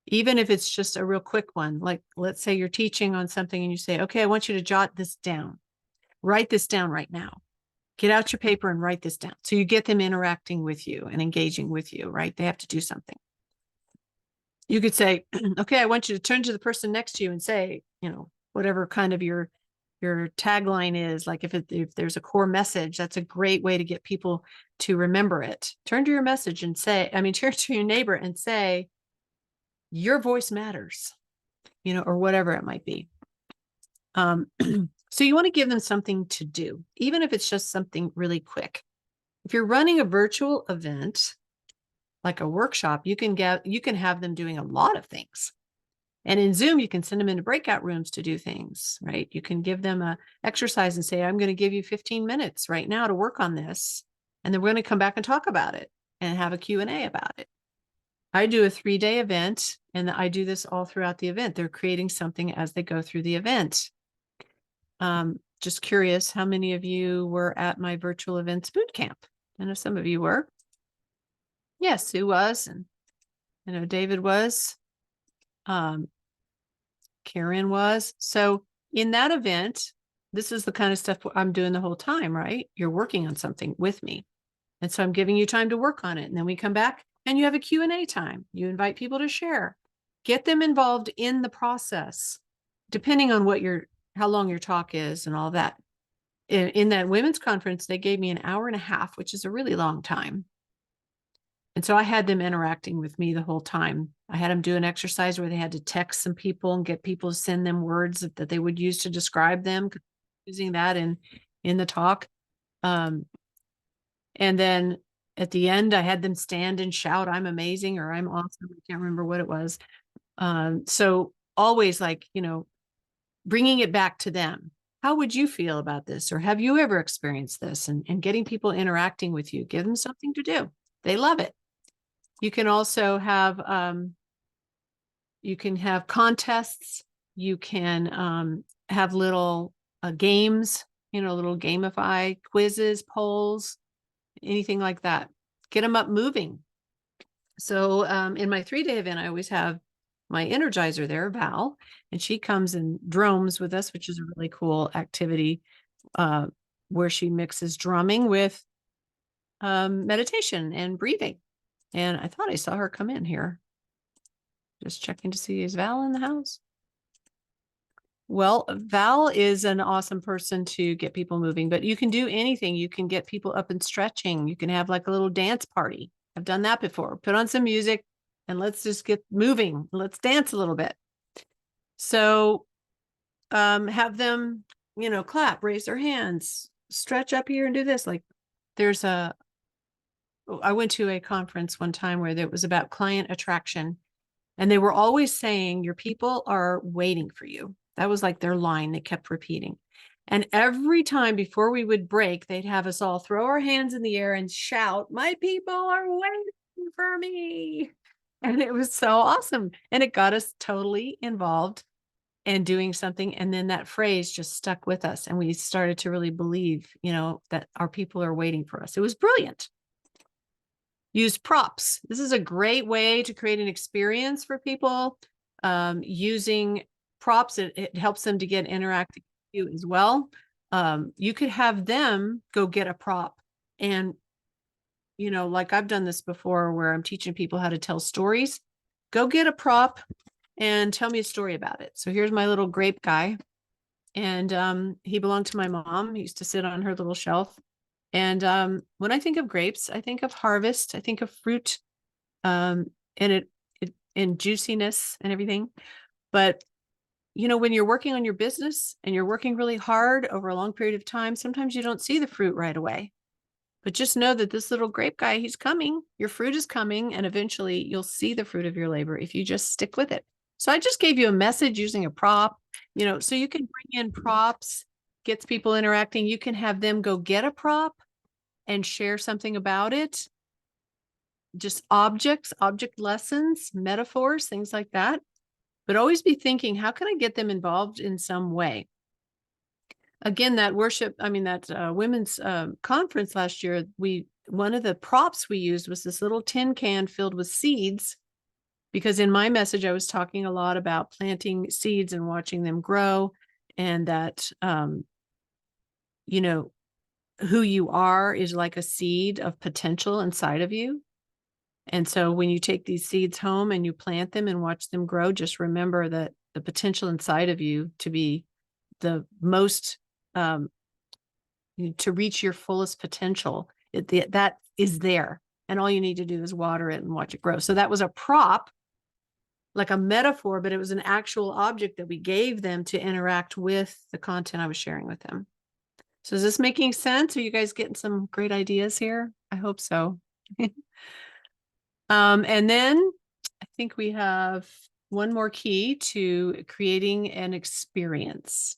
even if it's just a real quick one. Like, let's say you're teaching on something and you say, okay, I want you to jot this down. Write this down right now. Get out your paper and write this down. So you get them interacting with you and engaging with you, right? They have to do something. You could say, okay, I want you to turn to the person next to you and say, whatever kind of your tagline is. Like if there's a core message, that's a great way to get people to remember it. Turn to your message and say, turn to your neighbor and say, your voice matters, or whatever it might be. So you want to give them something to do, even if it's just something really quick. If you're running a virtual event, like a workshop, you can have them doing a lot of things. And in Zoom, you can send them into breakout rooms to do things, right? You can give them a exercise and say, I'm going to give you 15 minutes right now to work on this. And then we're going to come back and talk about it and have a Q&A about it. I do a 3-day event, and I do this all throughout the event. They're creating something as they go through the event. Just curious, how many of you were at my virtual events boot camp? I know some of you were. Yes, Sue was, and I know David was. Karen was. So in that event, this is the kind of stuff I'm doing the whole time, right? You're working on something with me. And so I'm giving you time to work on it. And then we come back and you have a Q&A time. You invite people to share. Get them involved in the process, depending on how long your talk is and all that. In that women's conference, they gave me an hour and a half, which is a really long time. And so I had them interacting with me the whole time. I had them do an exercise where they had to text some people and get people to send them words that they would use to describe them, using that in the talk. And then at the end, I had them stand and shout, I'm amazing, or I'm awesome. I can't remember what it was. So always bringing it back to them. How would you feel about this? Or have you ever experienced this? And getting people interacting with you, give them something to do. They love it. You can also have contests. You can have little games, little gamify quizzes, polls, anything like that. Get them up moving. So in my 3-day event, I always have my energizer there, Val, and she comes and drums with us, which is a really cool activity where she mixes drumming with meditation and breathing. And I thought I saw her come in here. Just checking to see, is Val in the house? Well, Val is an awesome person to get people moving, but you can do anything. You can get people up and stretching. You can have like a little dance party. I've done that before. Put on some music and let's just get moving. Let's dance a little bit. So have them, clap, raise their hands, stretch up here and do this. Like I went to a conference one time where it was about client attraction, and they were always saying, your people are waiting for you. That was like their line they kept repeating. And every time before we would break, they'd have us all throw our hands in the air and shout, my people are waiting for me. And it was so awesome. And it got us totally involved and doing something. And then that phrase just stuck with us. And we started to really believe, that our people are waiting for us. It was brilliant. Use props. This is a great way to create an experience for people. Using props, it helps them to get interactive with you as well. You could have them go get a prop, and like I've done this before where I'm teaching people how to tell stories. Go get a prop and tell me a story about it. So here's my little grape guy, and he belonged to my mom. He used to sit on her little shelf. And when I think of grapes, I think of harvest. I think of fruit, and and juiciness and everything. But when you're working on your business and you're working really hard over a long period of time, sometimes you don't see the fruit right away. But just know that this little grape guy, he's coming. Your fruit is coming, and eventually you'll see the fruit of your labor if you just stick with it. So I just gave you a message using a prop, so you can bring in props, gets people interacting. You can have them go get a prop and share something about it. just objects, object lessons, metaphors, things like that. But always be thinking, how can I get them involved in some way? Again, that women's conference last year, one of the props we used was this little tin can filled with seeds, because in my message, I was talking a lot about planting seeds and watching them grow, and that, you know, who you are is like a seed of potential inside of you. And so when you take these seeds home and you plant them and watch them grow, just remember that the potential inside of you to be the most, to reach your fullest potential, that is there. And all you need to do is water it and watch it grow. So that was a prop, like a metaphor, but it was an actual object that we gave them to interact with the content I was sharing with them. So is this making sense? Are you guys getting some great ideas here? I hope so. And then I think we have one more key to creating an experience.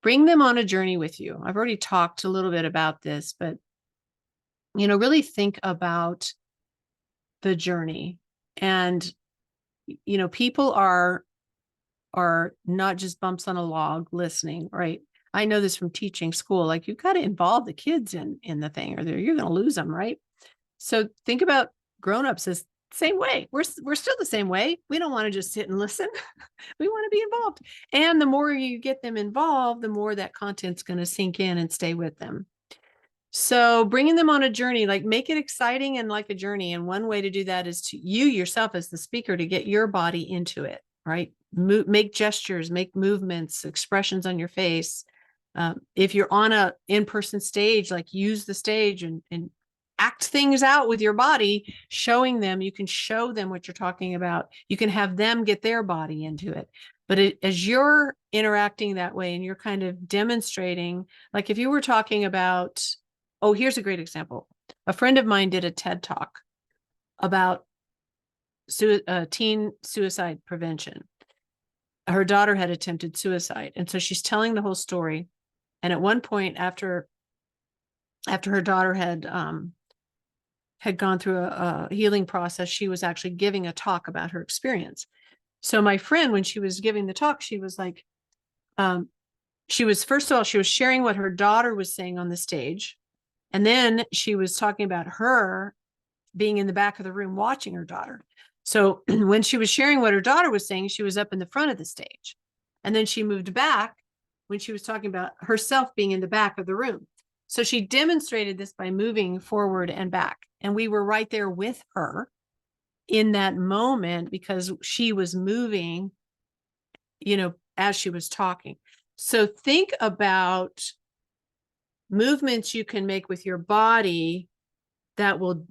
Bring them on a journey with you. I've already talked a little bit about this, but really think about the journey. And people are not just bumps on a log listening, right? I know this from teaching school. Like, you've got to involve the kids in the thing, or you're going to lose them, right? So think about grown-ups as same way. We're still the same way. We don't want to just sit and listen. We want to be involved. And the more you get them involved, the more that content's going to sink in and stay with them. So bringing them on a journey, like, make it exciting and like a journey. And one way to do that is to you yourself as the speaker to get your body into it, right? Make gestures, make movements, expressions on your face. If you're on a in-person stage, like, use the stage and act things out with your body, showing them. You can show them what you're talking about. You can have them get their body into it. But as you're interacting that way and you're kind of demonstrating, like if you were talking about, oh, here's a great example. A friend of mine did a TED Talk about teen suicide prevention. Her daughter had attempted suicide. And so she's telling the whole story. And at one point, after her daughter had gone through a healing process, she was actually giving a talk about her experience. So my friend, when she was giving the talk, she was like, first of all, she was sharing what her daughter was saying on the stage. And then she was talking about her being in the back of the room watching her daughter. So when she was sharing what her daughter was saying, she was up in the front of the stage. And then she moved back when she was talking about herself being in the back of the room. So she demonstrated this by moving forward and back. And we were right there with her in that moment because she was moving, as she was talking. So think about movements you can make with your body that will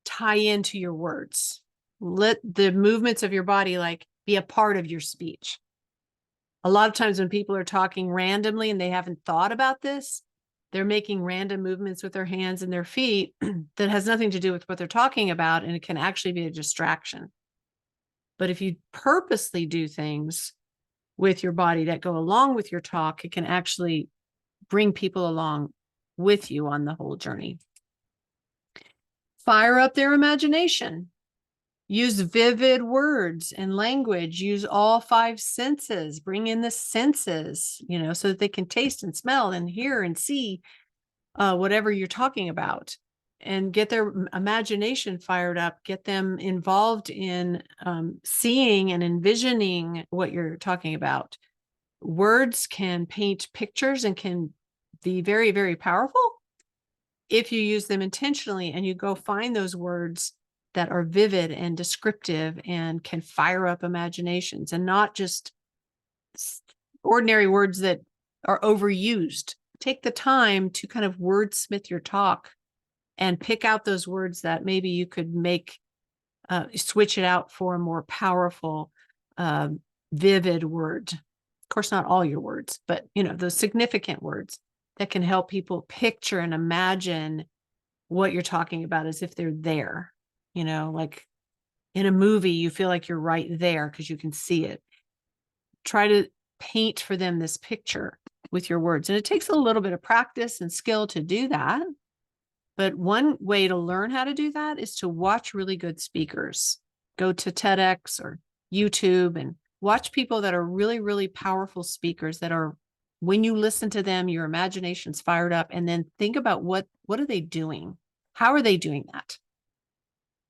tie into your words. Let the movements of your body be a part of your speech. A lot of times when people are talking randomly and they haven't thought about this, they're making random movements with their hands and their feet that has nothing to do with what they're talking about, and it can actually be a distraction. But if you purposely do things with your body that go along with your talk, it can actually bring people along with you on the whole journey. Fire up their imagination. Use vivid words and language. Use all 5 senses. Bring in the senses, so that they can taste and smell and hear and see whatever you're talking about, and get their imagination fired up. Get them involved in seeing and envisioning what you're talking about. Words can paint pictures and can be very, very powerful if you use them intentionally and you go find those words that are vivid and descriptive and can fire up imaginations, and not just ordinary words that are overused. Take the time to kind of wordsmith your talk and pick out those words that maybe you could switch it out for a more powerful, vivid word. Of course, not all your words, but those significant words that can help people picture and imagine what you're talking about as if they're there. Like in a movie, you feel like you're right there because you can see it. Try to paint for them this picture with your words. And it takes a little bit of practice and skill to do that. But one way to learn how to do that is to watch really good speakers. Go to TEDx or YouTube and watch people that are really, really powerful speakers that are, when you listen to them, your imagination's fired up, and then think about what are they doing? How are they doing that?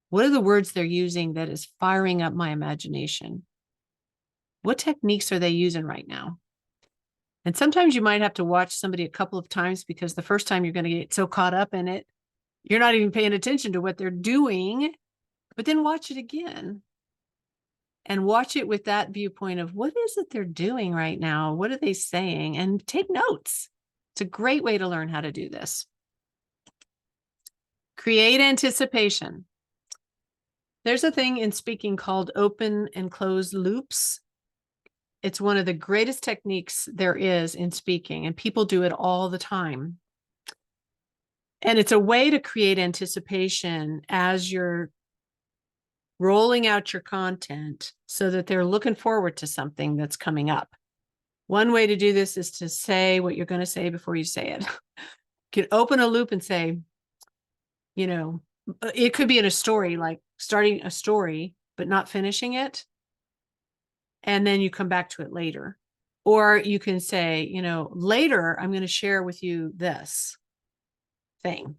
What are the words they're using that is firing up my imagination? What techniques are they using right now? And sometimes you might have to watch somebody a couple of times because the first time you're going to get so caught up in it, you're not even paying attention to what they're doing, but then watch it again and watch it with that viewpoint of what is it they're doing right now? What are they saying? And take notes. It's a great way to learn how to do this. Create anticipation. There's a thing in speaking called open and closed loops. It's one of the greatest techniques there is in speaking, and people do it all the time. And it's a way to create anticipation as you're rolling out your content so that they're looking forward to something that's coming up. One way to do this is to say what you're going to say before you say it. You can open a loop and say, you know, it could be in a story, like starting a story, but not finishing it. And then you come back to it later. Or you can say, you know, later, I'm going to share with you this thing.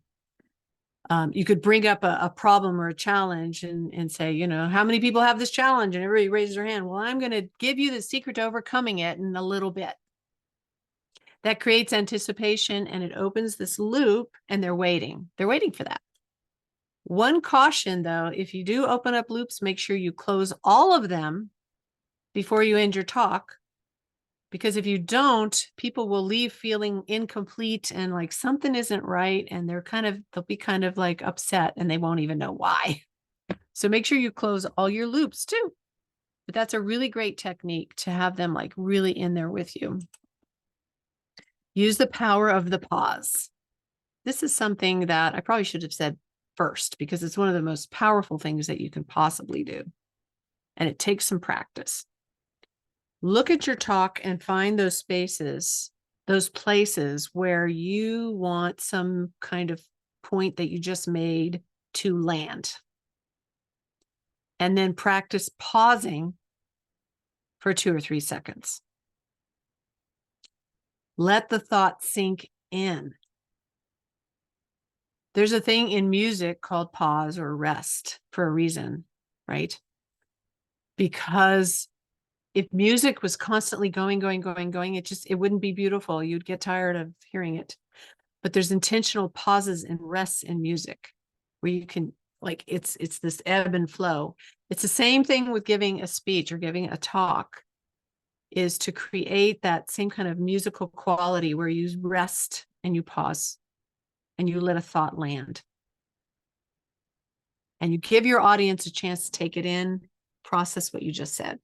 You could bring up a problem or a challenge and say, you know, how many people have this challenge? And everybody raises their hand. Well, I'm going to give you the secret to overcoming it in a little bit. That creates anticipation and it opens this loop, and they're waiting. They're waiting for that. One caution, though, if you do open up loops, make sure you close all of them before you end your talk. Because if you don't, people will leave feeling incomplete and like something isn't right. And they'll be kind of like upset and they won't even know why. So make sure you close all your loops too. But that's a really great technique to have them like really in there with you. Use the power of the pause. This is something that I probably should have said first because it's one of the most powerful things that you can possibly do. And it takes some practice. Look at your talk and find those spaces, those places where you want some kind of point that you just made to land. And then practice pausing for 2 or 3 seconds. Let the thought sink in. There's a thing in music called pause or rest for a reason, right? Because if music was constantly going, it wouldn't be beautiful. You'd get tired of hearing it. But there's intentional pauses and rests in music where you can, like, it's this ebb and flow. It's the same thing with giving a speech or giving a talk, is to create that same kind of musical quality where you rest and you pause and you let a thought land. And you give your audience a chance to take it in, process what you just said.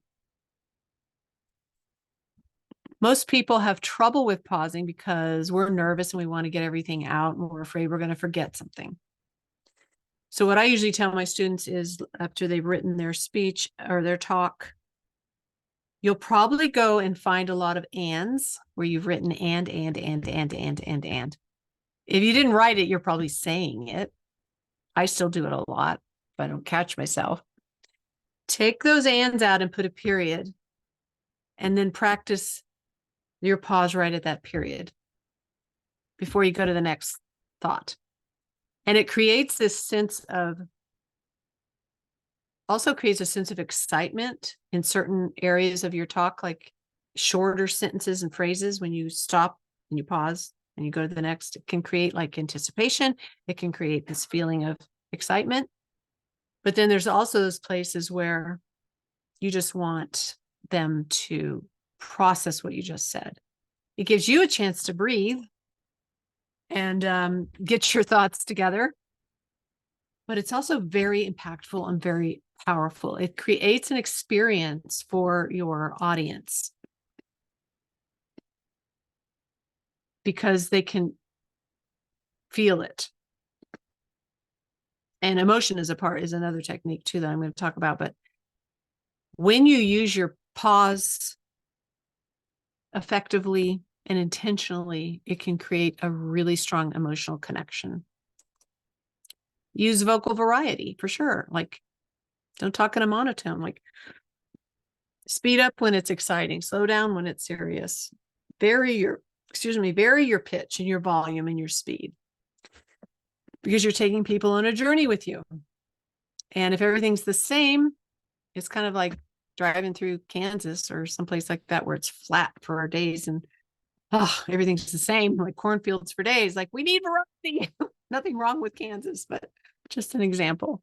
Most people have trouble with pausing because we're nervous and we want to get everything out and we're afraid we're going to forget something. So what I usually tell my students is after they've written their speech or their talk, you'll probably go and find a lot of ands where you've written and. If you didn't write it, you're probably saying it. I still do it a lot if I don't catch myself. Take those ands out and put a period, and then practice your pause right at that period before you go to the next thought. And it creates this sense of, also creates a sense of excitement in certain areas of your talk, like shorter sentences and phrases. When you stop and you pause and you go to the next, it can create like anticipation. It can create this feeling of excitement. But then there's also those places where you just want them to process what you just said. It gives you a chance to breathe and get your thoughts together. But it's also very impactful and very powerful. It creates an experience for your audience because they can feel it. And emotion is another technique too that I'm going to talk about. But when you use your pause effectively and intentionally, it can create a really strong emotional connection. Use vocal variety for sure. Like, don't talk in a monotone. Like, speed up when it's exciting, slow down when it's serious. Vary your pitch and your volume and your speed, because you're taking people on a journey with you. And if everything's the same, it's kind of like driving through Kansas or someplace like that where it's flat for our days and everything's the same, like cornfields for days. Like, we need variety. Nothing wrong with Kansas, but just an example.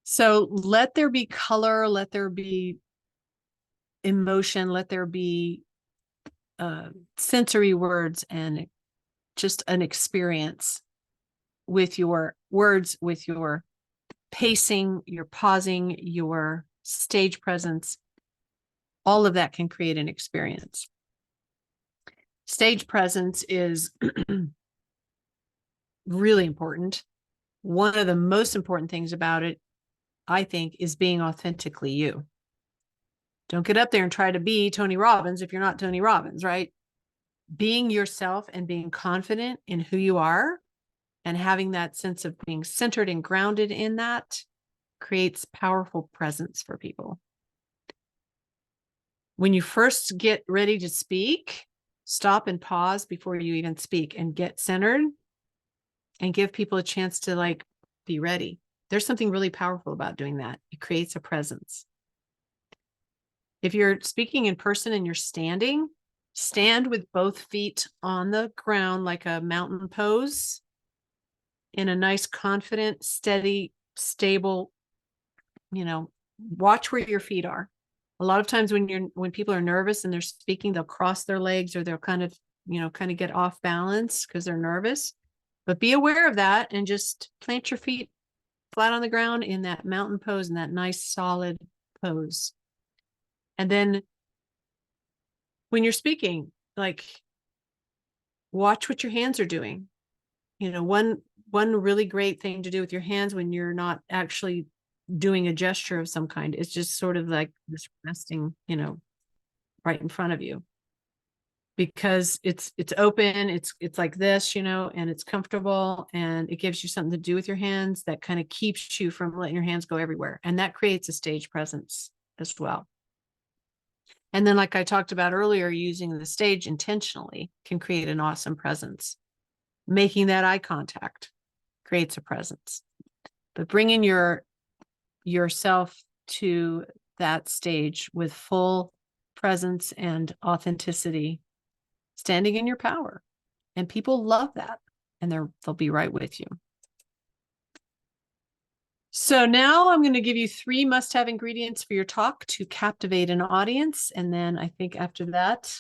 So let there be color, let there be emotion, let there be sensory words, and just an experience with your words, with your pacing, your pausing, your stage presence. All of that can create an experience. Stage presence is really important. One of the most important things about it, I think, is being authentically you. Don't get up there and try to be Tony Robbins if you're not Tony Robbins, right? Being yourself and being confident in who you are and having that sense of being centered and grounded in that creates powerful presence for people. When you first get ready to speak, stop and pause before you even speak and get centered and give people a chance to like be ready. There's something really powerful about doing that. It creates a presence. If you're speaking in person and you're standing, stand with both feet on the ground like a mountain pose in a nice, confident, steady, stable, watch where your feet are. A lot of times when people are nervous and they're speaking, they'll cross their legs or they'll kind of get off balance because they're nervous. But be aware of that and just plant your feet flat on the ground in that mountain pose, in that nice solid pose. And then when you're speaking, like, watch what your hands are doing. One really great thing to do with your hands when you're not actually doing a gesture of some kind is just sort of like this resting, right in front of you, because it's open, it's like this, and it's comfortable, and it gives you something to do with your hands that kind of keeps you from letting your hands go everywhere, and that creates a stage presence as well. And then, like I talked about earlier, using the stage intentionally can create an awesome presence. Making that eye contact creates a presence. But bringing yourself to that stage with full presence and authenticity, standing in your power. And people love that, and they'll be right with you. So now I'm going to give you 3 must-have ingredients for your talk to captivate an audience. And then I think after that,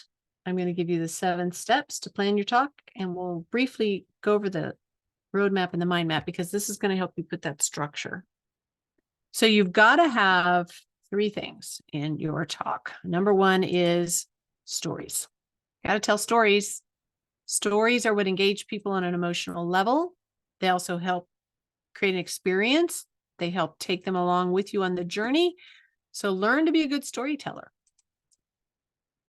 I'm going to give you the 7 steps to plan your talk. And we'll briefly go over the roadmap and the mind map, because this is going to help you put that structure. So you've got to have 3 things in your talk. Number 1 is stories. Got to tell stories. Stories are what engage people on an emotional level. They also help create an experience. They help take them along with you on the journey. So learn to be a good storyteller.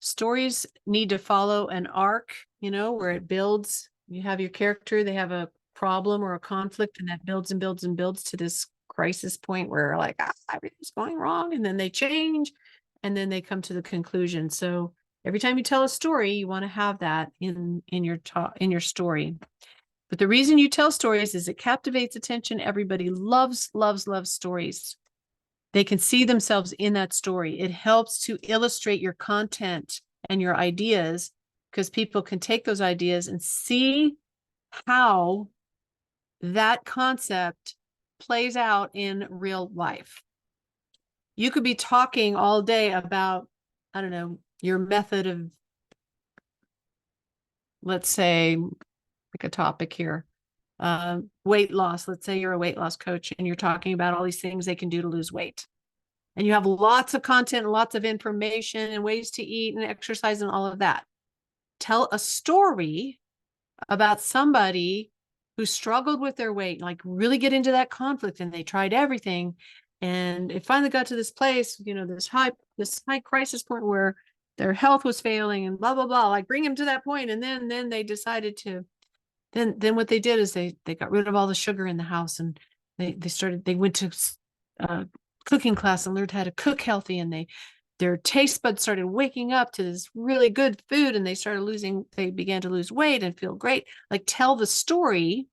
Stories need to follow an arc, where it builds. You have your character, they have a problem or a conflict, and that builds and builds and builds to this crisis point where like, everything's going wrong, and then they change, and then they come to the conclusion. So every time you tell a story, you want to have that in your story. But the reason you tell stories is it captivates attention. Everybody loves stories. They can see themselves in that story. It helps to illustrate your content and your ideas, because people can take those ideas and see how that concept plays out in real life. You could be talking all day about, I don't know, your method of, let's say, like a topic here, weight loss. Let's say you're a weight loss coach and you're talking about all these things they can do to lose weight. And you have lots of content, and lots of information and ways to eat and exercise and all of that. Tell a story about somebody who struggled with their weight, like really get into that conflict, and they tried everything. And it finally got to this place, this high crisis point where their health was failing and blah, blah, blah, like bring them to that point. And then they decided to then what they did is they got rid of all the sugar in the house, and they went to cooking class and learned how to cook healthy, and their taste buds started waking up to this really good food, and they began to lose weight and feel great. Like, tell the story.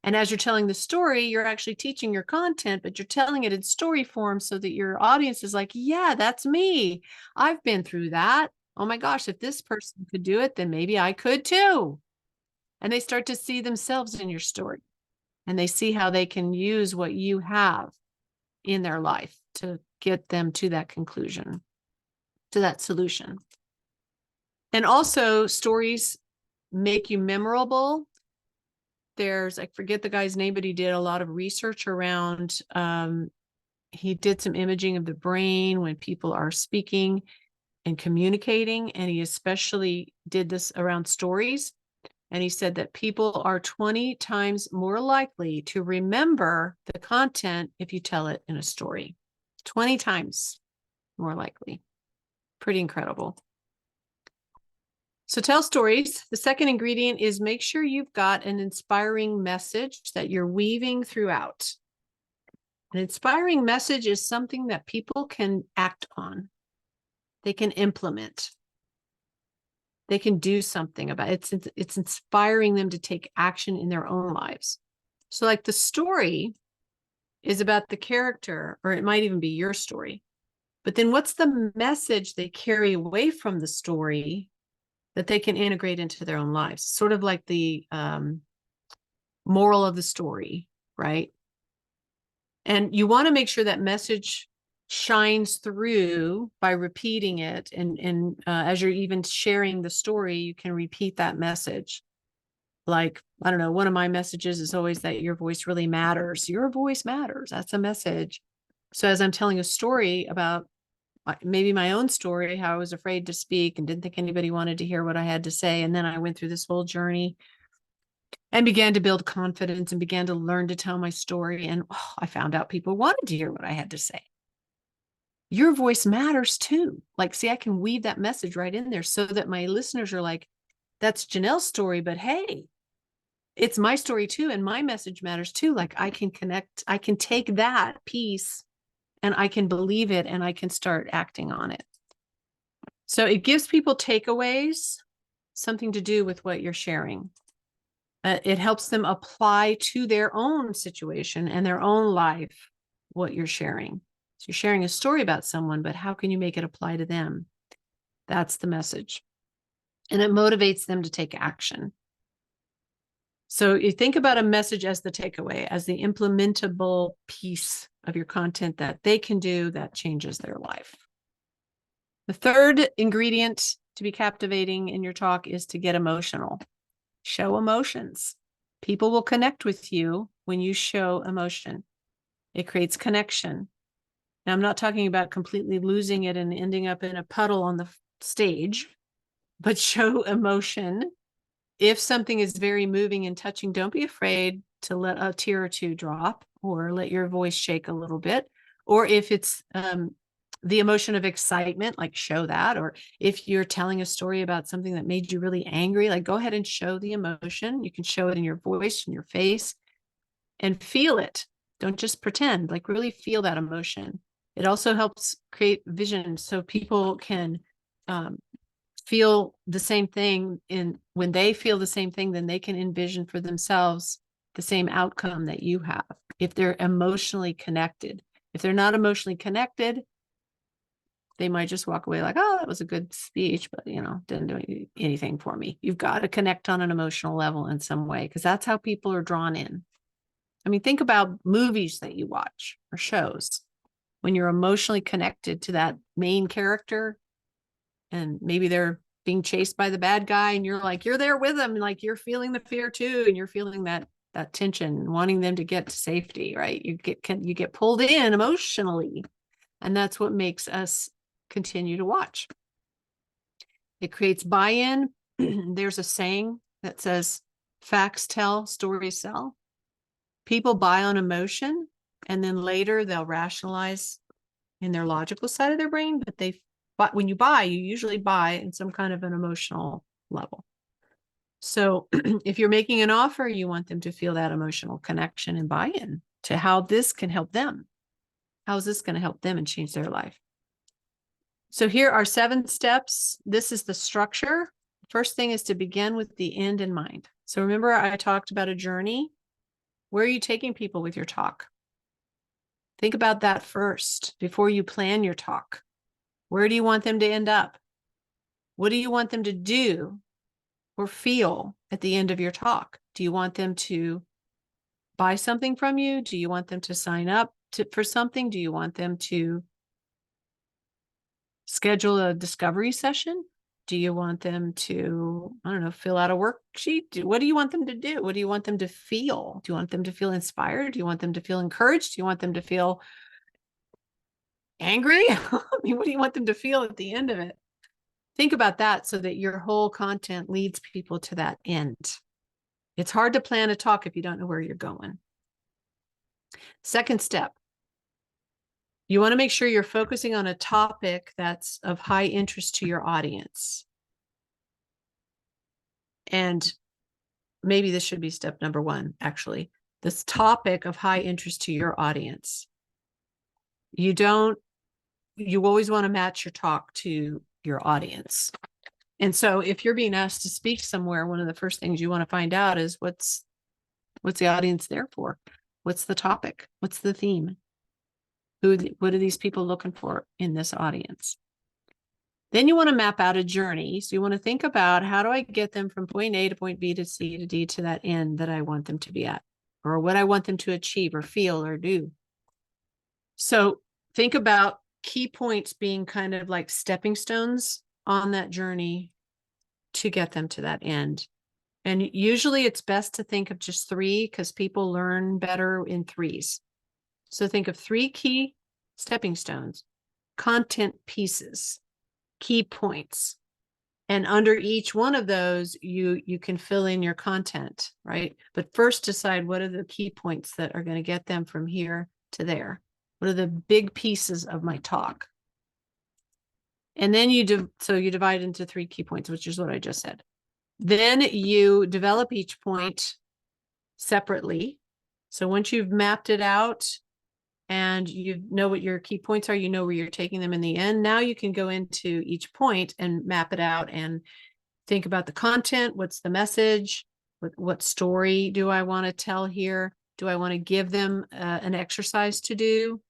And as you're telling the story, you're actually teaching your content, but you're telling it in story form so that your audience is like, yeah, that's me. I've been through that. Oh my gosh, if this person could do it, then maybe I could too. And they start to see themselves in your story, and they see how they can use what you have in their life to get them to that conclusion, to that solution. And also, stories make you memorable. I forget the guy's name, but he did a lot of research around, he did some imaging of the brain when people are speaking and communicating. And he especially did this around stories. And he said that people are 20 times more likely to remember the content if you tell it in a story. 20 times more likely. Pretty incredible. So tell stories. The second ingredient is make sure you've got an inspiring message that you're weaving throughout. An inspiring message is something that people can act on. They can implement. They can do something about it. It's inspiring them to take action in their own lives. So like the story is about the character, or it might even be your story. But then what's the message they carry away from the story that they can integrate into their own lives? Sort of like the moral of the story, right? And you want to make sure that message shines through by repeating it. And as you're even sharing the story, you can repeat that message. Like, I don't know, one of my messages is always that your voice really matters. Your voice matters. That's a message. So as I'm telling a story about maybe my own story, how I was afraid to speak and didn't think anybody wanted to hear what I had to say. And then I went through this whole journey and began to build confidence and began to learn to tell my story. And I found out people wanted to hear what I had to say. Your voice matters too. Like, see, I can weave that message right in there so that my listeners are like, that's Janelle's story, but hey, it's my story too. And my message matters too. Like, I can connect, I can take that piece and I can believe it and I can start acting on it. So it gives people takeaways, something to do with what you're sharing. It helps them apply to their own situation and their own life what you're sharing. So you're sharing a story about someone, but how can you make it apply to them? That's the message. And it motivates them to take action. So you think about a message as the takeaway, as the implementable piece of your content that they can do that changes their life. The third ingredient to be captivating in your talk is to get emotional. Show emotions. People will connect with you when you show emotion. It creates connection. Now, I'm not talking about completely losing it and ending up in a puddle on the stage, but show emotion. If something is very moving and touching, don't be afraid to let a tear or two drop or let your voice shake a little bit. Or if it's the emotion of excitement, like show that. Or if you're telling a story about something that made you really angry, like go ahead and show the emotion. You can show it in your voice, in your face, and feel it. Don't just pretend, like really feel that emotion. It also helps create vision so people can feel the same thing. When they feel the same thing, then they can envision for themselves the same outcome that you have if they're emotionally connected. If they're not emotionally connected, they might just walk away like, oh, that was a good speech, but didn't do anything for me. You've got to connect on an emotional level in some way, because that's how people are drawn in. I mean, think about movies that you watch or shows. When you're emotionally connected to that main character, and maybe they're being chased by the bad guy, and you're there with them, and like you're feeling the fear too, and you're feeling that tension, wanting them to get to safety, right? You get pulled in emotionally, and that's what makes us continue to watch. It creates buy-in. There's a saying that says, facts tell, stories sell. People buy on emotion, and then later they'll rationalize in their logical side of their brain, but when you buy, you usually buy in some kind of an emotional level. So if you're making an offer, you want them to feel that emotional connection and buy-in to how this can help them. How is this going to help them and change their life? So here are 7 steps. This is the structure. First thing is to begin with the end in mind. So remember, I talked about a journey. Where are you taking people with your talk? Think about that first before you plan your talk. Where do you want them to end up? What do you want them to do or feel at the end of your talk? Do you want them to buy something from you? Do you want them to sign up for something? Do you want them to schedule a discovery session? Do you want them to, I don't know, fill out a worksheet? What do you want them to do? What do you want them to feel? Do you want them to feel inspired? Do you want them to feel encouraged? Do you want them to feel angry? I mean, what do you want them to feel at the end of it? Think about that so that your whole content leads people to that end. It's hard to plan a talk if you don't know where you're going. Second step, you want to make sure you're focusing on a topic that's of high interest to your audience. And maybe this should be step number 1, actually. This topic of high interest to your audience. You always want to match your talk to your audience. And so if you're being asked to speak somewhere, one of the first things you want to find out is what's the audience there for? What's the topic? What's the theme? What are these people looking for in this audience? Then you want to map out a journey. So you want to think about, how do I get them from point A to point B to C to D to that end that I want them to be at, or what I want them to achieve or feel or do. So think about key points being kind of like stepping stones on that journey to get them to that end. And usually it's best to think of just 3 because people learn better in 3s. So think of 3 key stepping stones, content pieces, key points. And under each one of those, you can fill in your content, right? But first decide what are the key points that are going to get them from here to there. What are the big pieces of my talk? And then you divide into 3 key points, which is what I just said. Then you develop each point separately. So once you've mapped it out and you know what your key points are, you know where you're taking them in the end. Now you can go into each point and map it out and think about the content. What's the message? What story do I want to tell here? Do I want to give them an exercise to do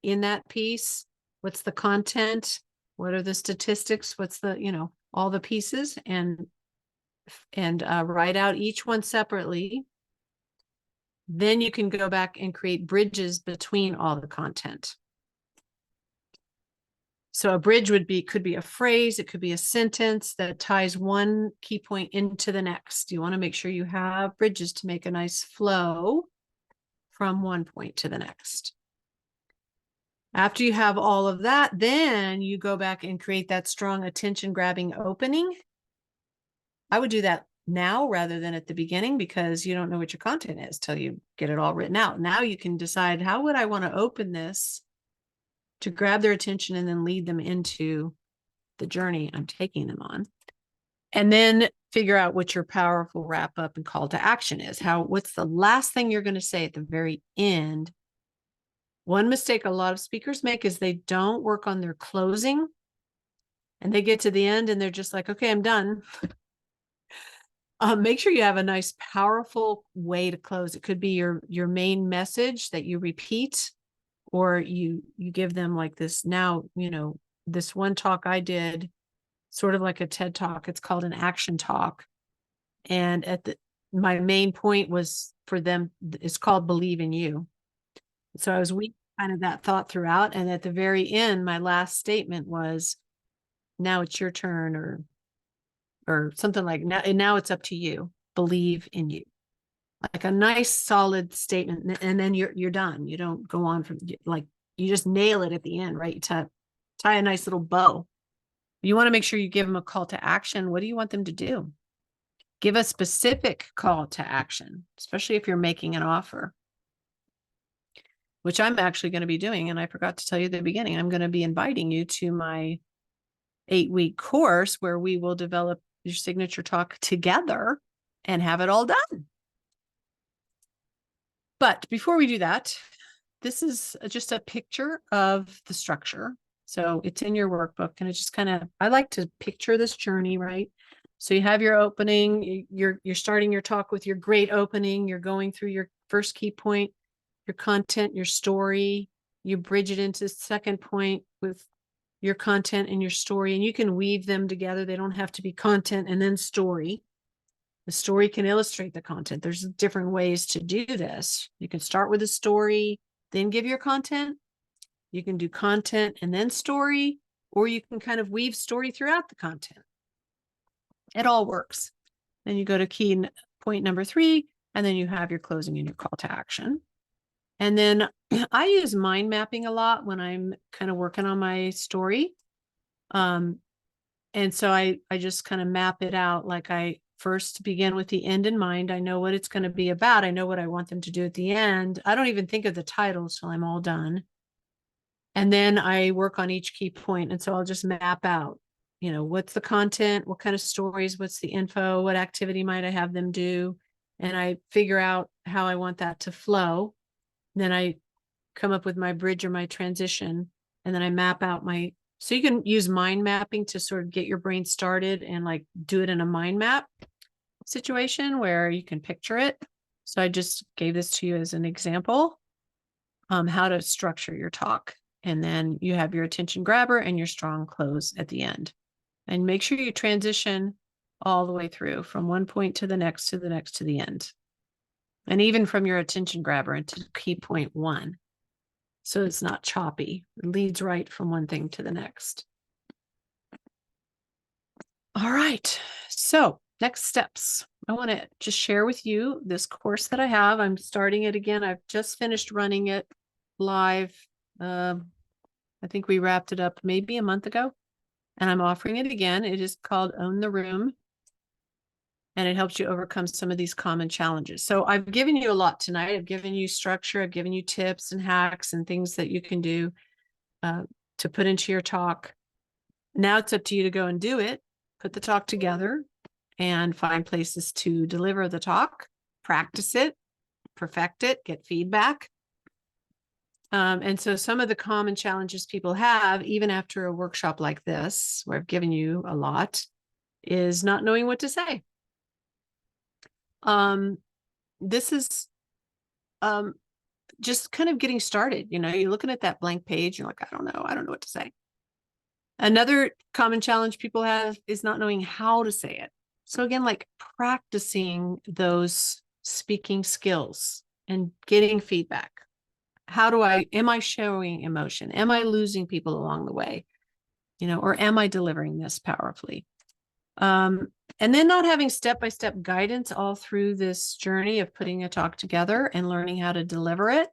in that piece? What's the content? What are the statistics? What's the, all the pieces, and write out each one separately. Then you can go back and create bridges between all the content. So a bridge could be a phrase, it could be a sentence that ties one key point into the next. You want to make sure you have bridges to make a nice flow from one point to the next. After you have all of that, then you go back and create that strong attention-grabbing opening. I would do that now rather than at the beginning, because you don't know what your content is till you get it all written out. Now you can decide, how would I want to open this to grab their attention and then lead them into the journey I'm taking them on. And then figure out what your powerful wrap up and call to action is. What's the last thing you're going to say at the very end? One mistake a lot of speakers make is they don't work on their closing, and they get to the end and they're just like, okay, I'm done. Make sure you have a nice, powerful way to close. It could be your main message that you repeat, or you give them like this. Now, this one talk I did, sort of like a TED talk. It's called an action talk. And my main point was for them, it's called Believe in You. So I was weaving kind of that thought throughout. And at the very end, my last statement was, now it's your turn, or something like, now it's up to you. Believe in you. Like a nice solid statement. And then you're done. You don't go on from, like, you just nail it at the end, right? You tie a nice little bow. You want to make sure you give them a call to action. What do you want them to do? Give a specific call to action, especially if you're making an offer, which I'm actually going to be doing. And I forgot to tell you at the beginning, I'm going to be inviting you to my 8-week course where we will develop your signature talk together and have it all done. But before we do that, this is just a picture of the structure. So it's in your workbook, and it's just kind of, I like to picture this journey, right? So you have your opening, you're starting your talk with your great opening, you're going through your first key point, your content, your story, you bridge it into second point with your content and your story, and you can weave them together. They don't have to be content and then story. The story can illustrate the content. There's different ways to do this. You can start with a story, then give your content. You can do content and then story, or you can kind of weave story throughout the content. It all works. Then you go to key point number 3, and then you have your closing and your call to action. And then I use mind mapping a lot when I'm kind of working on my story. And so I just kind of map it out. Like, I first begin with the end in mind. I know what it's going to be about. I know what I want them to do at the end. I don't even think of the titles till I'm all done. And then I work on each key point. And so I'll just map out, what's the content, what kind of stories, what's the info, what activity might I have them do? And I figure out how I want that to flow. And then I come up with my bridge or my transition. And then I map out so you can use mind mapping to sort of get your brain started and like do it in a mind map situation where you can picture it. So I just gave this to you as an example, how to structure your talk. And then you have your attention grabber and your strong close at the end. And make sure you transition all the way through from one point to the next, to the next, to the end. And even from your attention grabber into key point 1. So it's not choppy. It leads right from one thing to the next. All right. So next steps. I want to just share with you this course that I have. I'm starting it again. I've just finished running it live. I think we wrapped it up maybe a month ago, and I'm offering it again. It is called Own the Room, and it helps you overcome some of these common challenges. So I've given you a lot tonight. I've given you structure. I've given you tips and hacks and things that you can do to put into your talk. Now it's up to you to go and do it, put the talk together, and find places to deliver the talk, practice it, perfect it, get feedback. And so some of the common challenges people have, even after a workshop like this, where I've given you a lot, is not knowing what to say. This is just kind of getting started. You're looking at that blank page, you're like, I don't know what to say. Another common challenge people have is not knowing how to say it. So again, like practicing those speaking skills and getting feedback. Am I showing emotion? Am I losing people along the way? Or am I delivering this powerfully? And then not having step-by-step guidance all through this journey of putting a talk together and learning how to deliver it.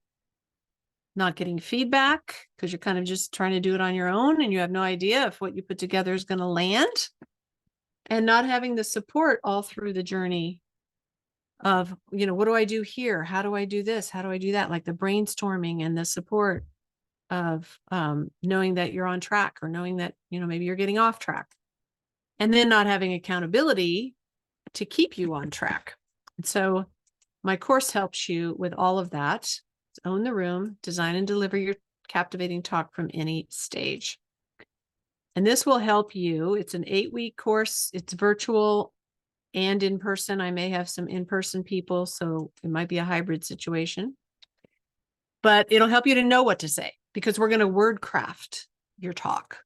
Not getting feedback because you're kind of just trying to do it on your own and you have no idea if what you put together is going to land. And not having the support all through the journey of, what do I do here? How do I do this? How do I do that? Like the brainstorming and the support of knowing that you're on track, or knowing that, maybe you're getting off track. And then not having accountability to keep you on track. And so my course helps you with all of that. Own the Room, design and deliver your captivating talk from any stage. And this will help you. It's an 8-week course. It's virtual and in person. I may have some in-person people, so it might be a hybrid situation. But it'll help you to know what to say, because we're going to word craft your talk.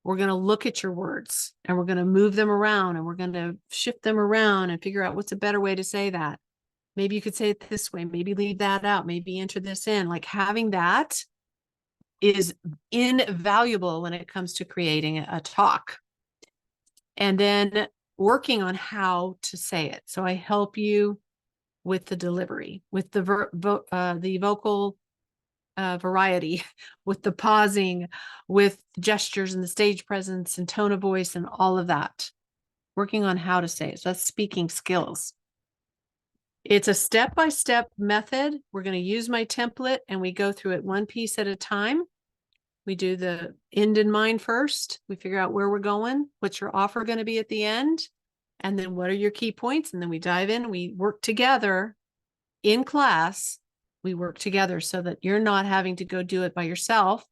We're going to look at your words and we're going to move them around and we're going to shift them around and figure out what's a better way to say that. Maybe you could say it this way, maybe leave that out, maybe enter this in. Like, having that is invaluable when it comes to creating a talk. And then working on how to say it. So I help you with the delivery, with the vocal variety, with the pausing, with gestures and the stage presence and tone of voice and all of that. Working on how to say it. So that's speaking skills. It's a step-by-step method. We're going to use my template and we go through it one piece at a time. We do the end in mind first. We figure out where we're going. What's your offer going to be at the end? And then what are your key points? And then we dive in, we work together in class. We work together so that you're not having to go do it by yourself.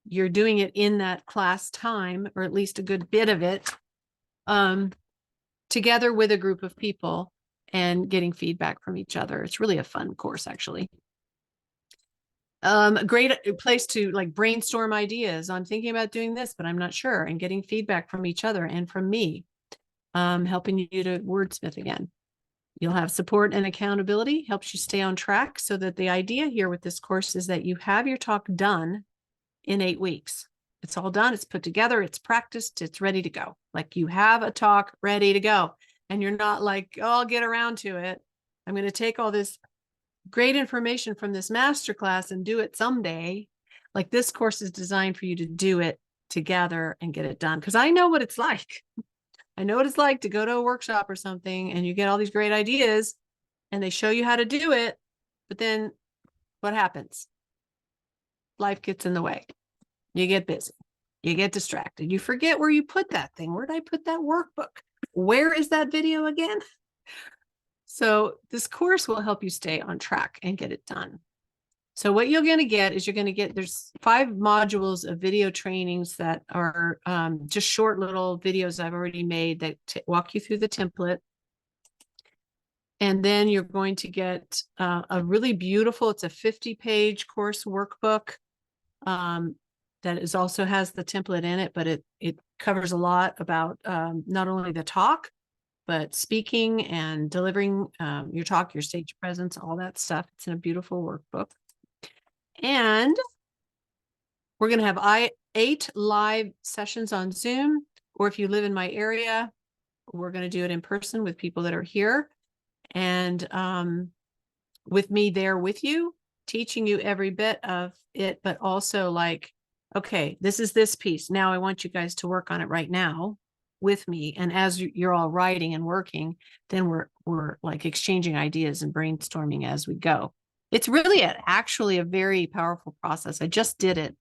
You're doing it in that class time, or at least a good bit of it, together with a group of people and getting feedback from each other. It's really a fun course, actually. A great place to like brainstorm ideas. I'm thinking about doing this, but I'm not sure, and getting feedback from each other and from me, helping you to wordsmith again. You'll have support and accountability, helps you stay on track, so that the idea here with this course is that you have your talk done in 8 weeks. It's all done. It's put together. It's practiced. It's ready to go. Like you have a talk ready to go, and you're not like, oh, I'll get around to it. I'm going to take all this great information from this masterclass and do it someday. Like this course is designed for you to do it together and get it done. Because I know what it's like. I know what it's like to go to a workshop or something and you get all these great ideas and they show you how to do it. But then what happens? Life gets in the way. You get busy. You get distracted. You forget where you put that thing. Where did I put that workbook? Where is that video again? So this course will help you stay on track and get it done. So what you're going to get is there's 5 modules of video trainings that are just short little videos I've already made that walk you through the template. And then you're going to get a really beautiful, it's a 50-page course workbook that is also has the template in it, but it covers a lot about not only the talk, but speaking and delivering your talk, your stage presence, all that stuff. It's in a beautiful workbook. And we're going to have 8 live sessions on Zoom, or if you live in my area, we're going to do it in person with people that are here, and with me there with you, teaching you every bit of it, but also like, okay, this is this piece. Now I want you guys to work on it right now with me. And as you're all writing and working, then we're like exchanging ideas and brainstorming as we go. It's really actually a very powerful process. I just did it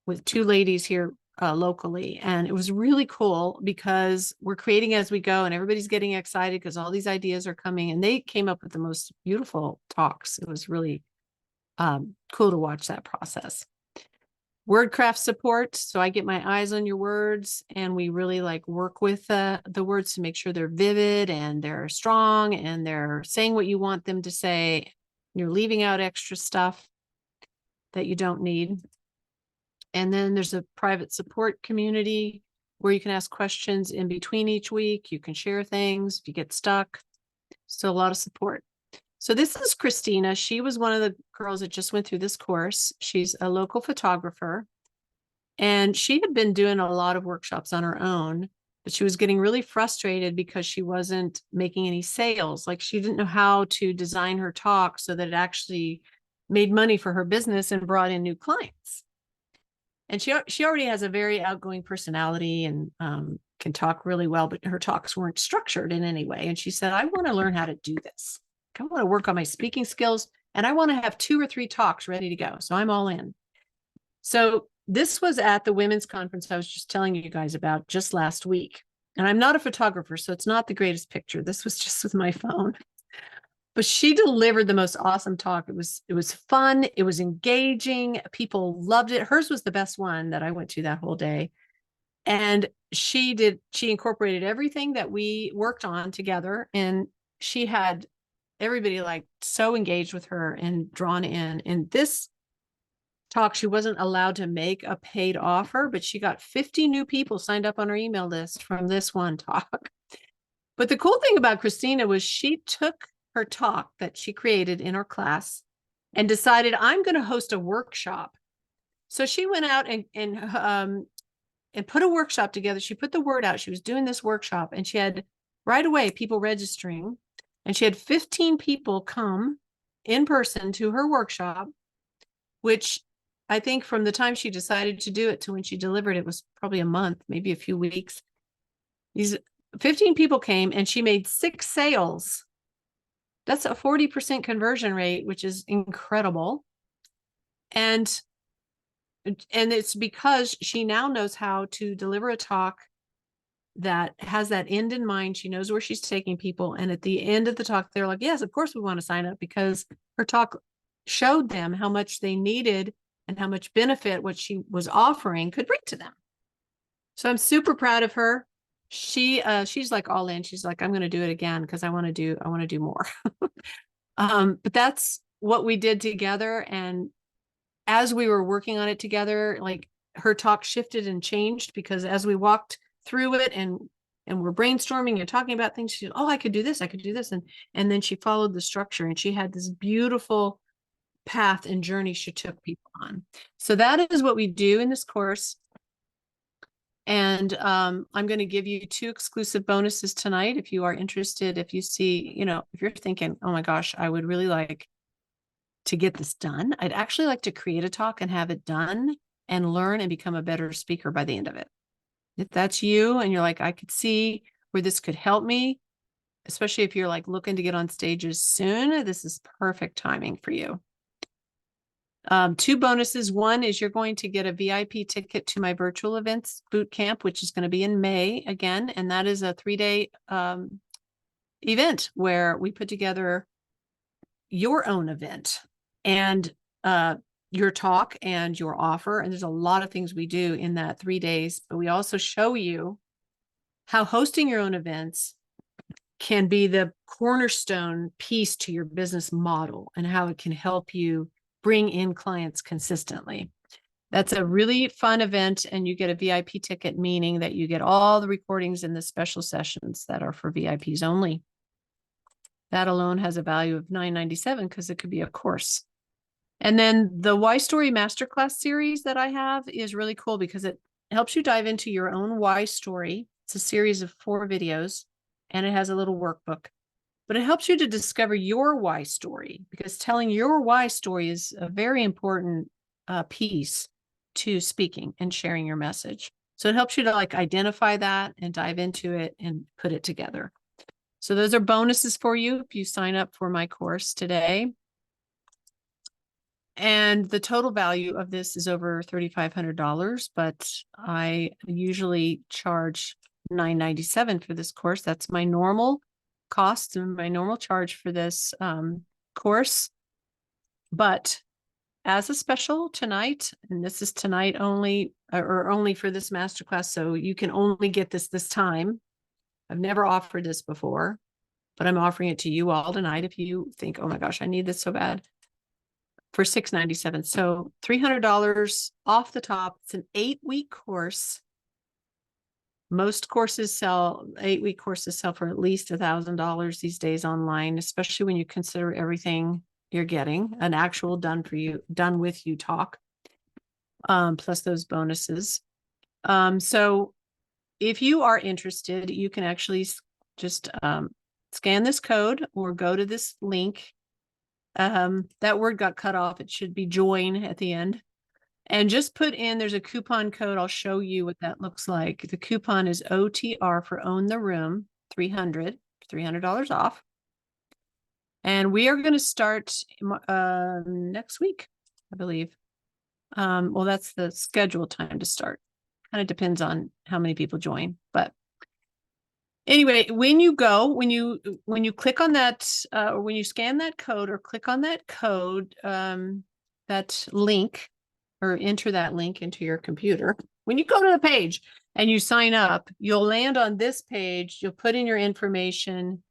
with 2 ladies here locally, and it was really cool because we're creating as we go and everybody's getting excited because all these ideas are coming, and they came up with the most beautiful talks. It was really cool to watch that process. Wordcraft support. So I get my eyes on your words and we really like work with the words to make sure they're vivid and they're strong and they're saying what you want them to say. You're leaving out extra stuff that you don't need. And then there's a private support community where you can ask questions in between each week. You can share things if you get stuck. So a lot of support. So this is Christina. She was one of the girls that just went through this course. She's a local photographer, and she had been doing a lot of workshops on her own, but she was getting really frustrated because she wasn't making any sales. Like she didn't know how to design her talk so that it actually made money for her business and brought in new clients. And she already has a very outgoing personality and can talk really well, but her talks weren't structured in any way. And she said, I want to learn how to do this. I want to work on my speaking skills, and I want to have 2 or 3 talks ready to go. So I'm all in. So this was at the women's conference I was just telling you guys about just last week. And I'm not a photographer, so it's not the greatest picture. This was just with my phone. But she delivered the most awesome talk. It was fun. It was engaging. People loved it. Hers was the best one that I went to that whole day. And she incorporated everything that we worked on together. And she had everybody like so engaged with her and drawn in. In this talk, she wasn't allowed to make a paid offer, but she got 50 new people signed up on her email list from this one talk. But the cool thing about Christina was she took her talk that she created in her class and decided, I'm going to host a workshop. So she went out and put a workshop together. She put the word out. She was doing this workshop, and she had right away people registering, and she had 15 people come in person to her workshop, which I think from the time she decided to do it to when she delivered it was probably a month, maybe a few weeks. These 15 people came and she made 6 sales. That's a 40% conversion rate, which is incredible. And it's because she now knows how to deliver a talk that has that end in mind. She knows where she's taking people. And at the end of the talk, they're like, yes, of course we want to sign up, because her talk showed them how much they needed and how much benefit what she was offering could bring to them. So I'm super proud of her. She's like all in. She's like, I'm going to do it again because I want to do more. But that's what we did together. And as we were working on it together, like her talk shifted and changed, because as we walked through it and we're brainstorming and talking about things, she, oh, I could do this, I could do this. And then she followed the structure, and she had this beautiful path and journey she took people on. So that is what we do in this course. And I'm going to give you 2 exclusive bonuses tonight. If you are interested, if you see, if you're thinking, oh my gosh, I would really like to get this done. I'd actually like to create a talk and have it done and learn and become a better speaker by the end of it. If that's you and you're like, I could see where this could help me, especially if you're like looking to get on stages soon, this is perfect timing for you. 2 bonuses. One is you're going to get a VIP ticket to my virtual events boot camp, which is going to be in May again. And that is a 3-day event where we put together your own event and your talk and your offer. And there's a lot of things we do in that 3 days, but we also show you how hosting your own events can be the cornerstone piece to your business model and how it can help you bring in clients consistently. That's a really fun event, and you get a VIP ticket, meaning that you get all the recordings and the special sessions that are for VIPs only. That alone has a value of $9.97 because it could be a course. And then the Why Story Masterclass series that I have is really cool because it helps you dive into your own why story. It's a series of 4 videos, and it has a little workbook. But it helps you to discover your why story, because telling your why story is a very important piece to speaking and sharing your message. So it helps you to like identify that and dive into it and put it together. So those are bonuses for you if you sign up for my course today. And the total value of this is over $3,500, but I usually charge $9.97 for this course. That's my normal cost and my normal charge for this course. But as a special tonight, and this is tonight only, or only for this masterclass, so you can only get this time. I've never offered this before, but I'm offering it to you all tonight if you think, oh my gosh, I need this so bad, for $697. So $300 off the top. It's an 8-week course. Most courses sell, 8-week courses sell for at least $1,000 these days online, especially when you consider everything you're getting, an actual done with you talk, plus those bonuses. So if you are interested, you can actually just scan this code or go to this link. That word got cut off. It should be join at the end. And just put in, there's a coupon code. I'll show you what that looks like. The coupon is OTR for Own the Room, $300 off. And we are going to start next week, I believe. Well, that's the scheduled time to start. Kind of depends on how many people join. But anyway, when you click on that, or when you scan that code or click on that code, that link, or enter that link into your computer, when you go to the page and you sign up, you'll land on this page. You'll put in your information,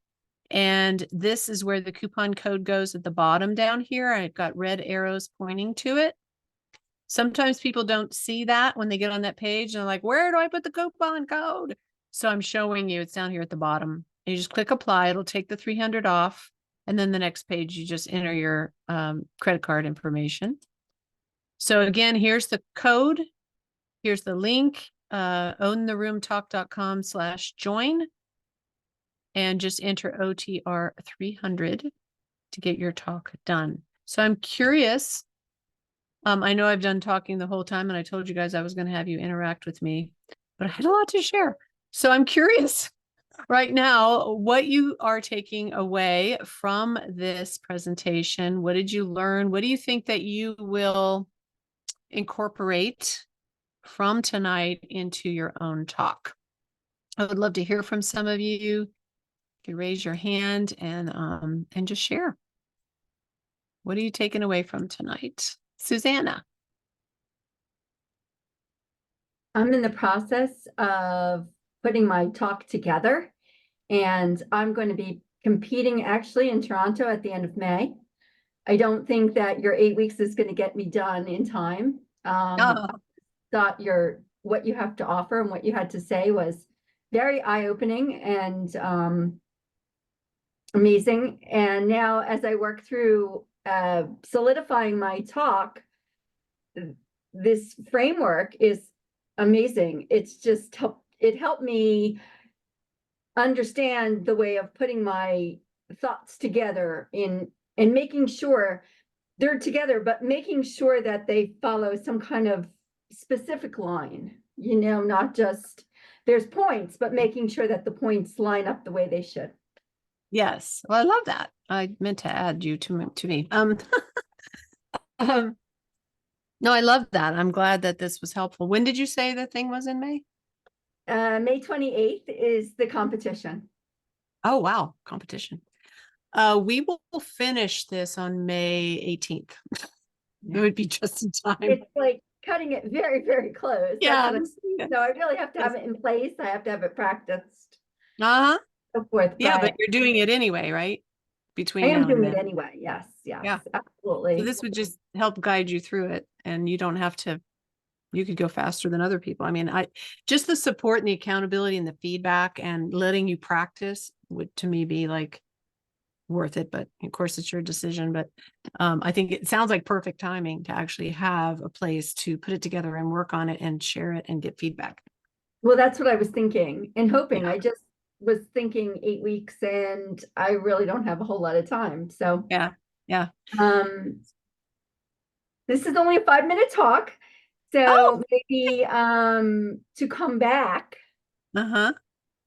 and this is where the coupon code goes at the bottom down here. I've got red arrows pointing to it. Sometimes people don't see that when they get on that page, and they're like, where do I put the coupon code? So I'm showing you, it's down here at the bottom. You just click apply. It'll take the $300 off. And then the next page, you just enter your credit card information. So again, here's the code. Here's the link, owntheroomtalk.com/join, and just enter OTR 300 to get your talk done. So I'm curious. I know I've done talking the whole time, and I told you guys I was going to have you interact with me, but I had a lot to share. So I'm curious right now what you are taking away from this presentation. What did you learn? What do you think that you will incorporate from tonight into your own talk? I would love to hear from some of you. You can raise your hand and just share. What are you taking away from tonight? Susanna. I'm in the process of putting my talk together, and I'm going to be competing actually in Toronto at the end of May. I don't think that your 8 weeks is going to get me done in time. Oh, Thought what you have to offer and what you had to say was very eye-opening and amazing. And now as I work through solidifying my talk, this framework is amazing. It's just it helped me understand the way of putting my thoughts together in and making sure they're together, but making sure that they follow some kind of specific line, not just there's points, but making sure that the points line up the way they should. yes. Well, I love that. I meant to add you to me. Um, no, I love that. I'm glad that this was helpful. When did you say the thing was in May? May 28th is the competition. Oh, wow. Competition. We will finish this on May 18th. It would be just in time. It's like cutting it very, very close. Yeah. So I really have to have it in place. I have to have it practiced, Uh-huh. so forth. Yeah, but But you're doing it anyway, right? I Between am now and doing it then. anyway. Yes, Yeah. So absolutely. this would just help guide you through it, and you don't have to, you could go faster than other people. I mean, just the support and the accountability and the feedback and letting you practice would to me be like worth it. But of course it's your decision. But I think it sounds like perfect timing to actually have a place to put it together and work on it and share it and get feedback. Well, that's what I was thinking and hoping. Yeah. I just was thinking 8 weeks and I really don't have a whole lot of time. So Yeah. Yeah. This is only a 5-minute talk. Oh, So maybe to come back uh-huh.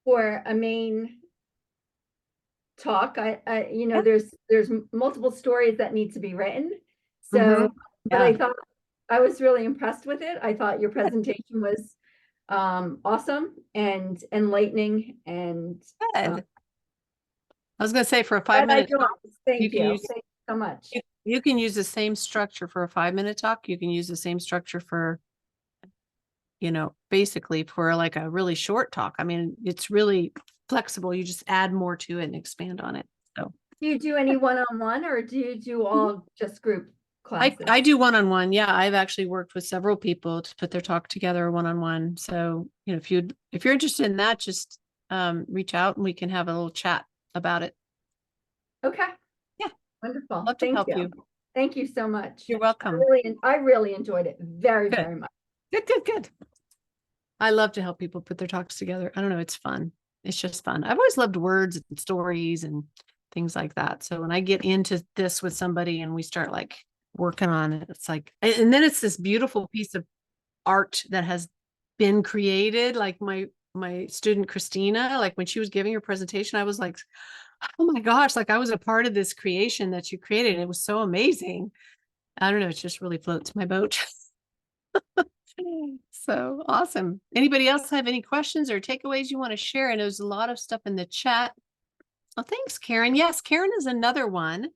for a main talk. Yeah. There's multiple stories that need to be written. Mm-hmm. So, but I Yeah. thought I was really impressed with it. I thought your presentation was awesome and enlightening and Good. I was going to say for a glad I 5-minute talk, joined. Thank you can you. use Thank you so much. you can use the same structure for a 5-minute talk. You can use the same structure for, basically for like a really short talk. I mean, it's really flexible. You just add more to it and expand on it. So Do you do any one-on-one or do you do all just group classes? I do one-on-one. Yeah, I've actually worked with several people to put their talk together one-on-one. So, if you're interested in that, just reach out and we can have a little chat about it. Okay. Yeah, Wonderful. love to Thank help you. you. Thank you so much. You're welcome. I really enjoyed it very, Good. very much. Good, good, good. I love to help people put their talks together. I don't know, it's fun. It's just fun. I've always loved words and stories and things like that. So when I get into this with somebody and we start like working on it, it's like, and then it's this beautiful piece of art that has been created. Like my student Christina, like when she was giving her presentation, I was like, oh my gosh, like I was a part of this creation that you created. It was so amazing. I don't know, it just really floats my boat. So awesome. Anybody else have any questions or takeaways you want to share? And there's a lot of stuff in the chat. Oh, thanks, Karen. Yes, Karen is another one.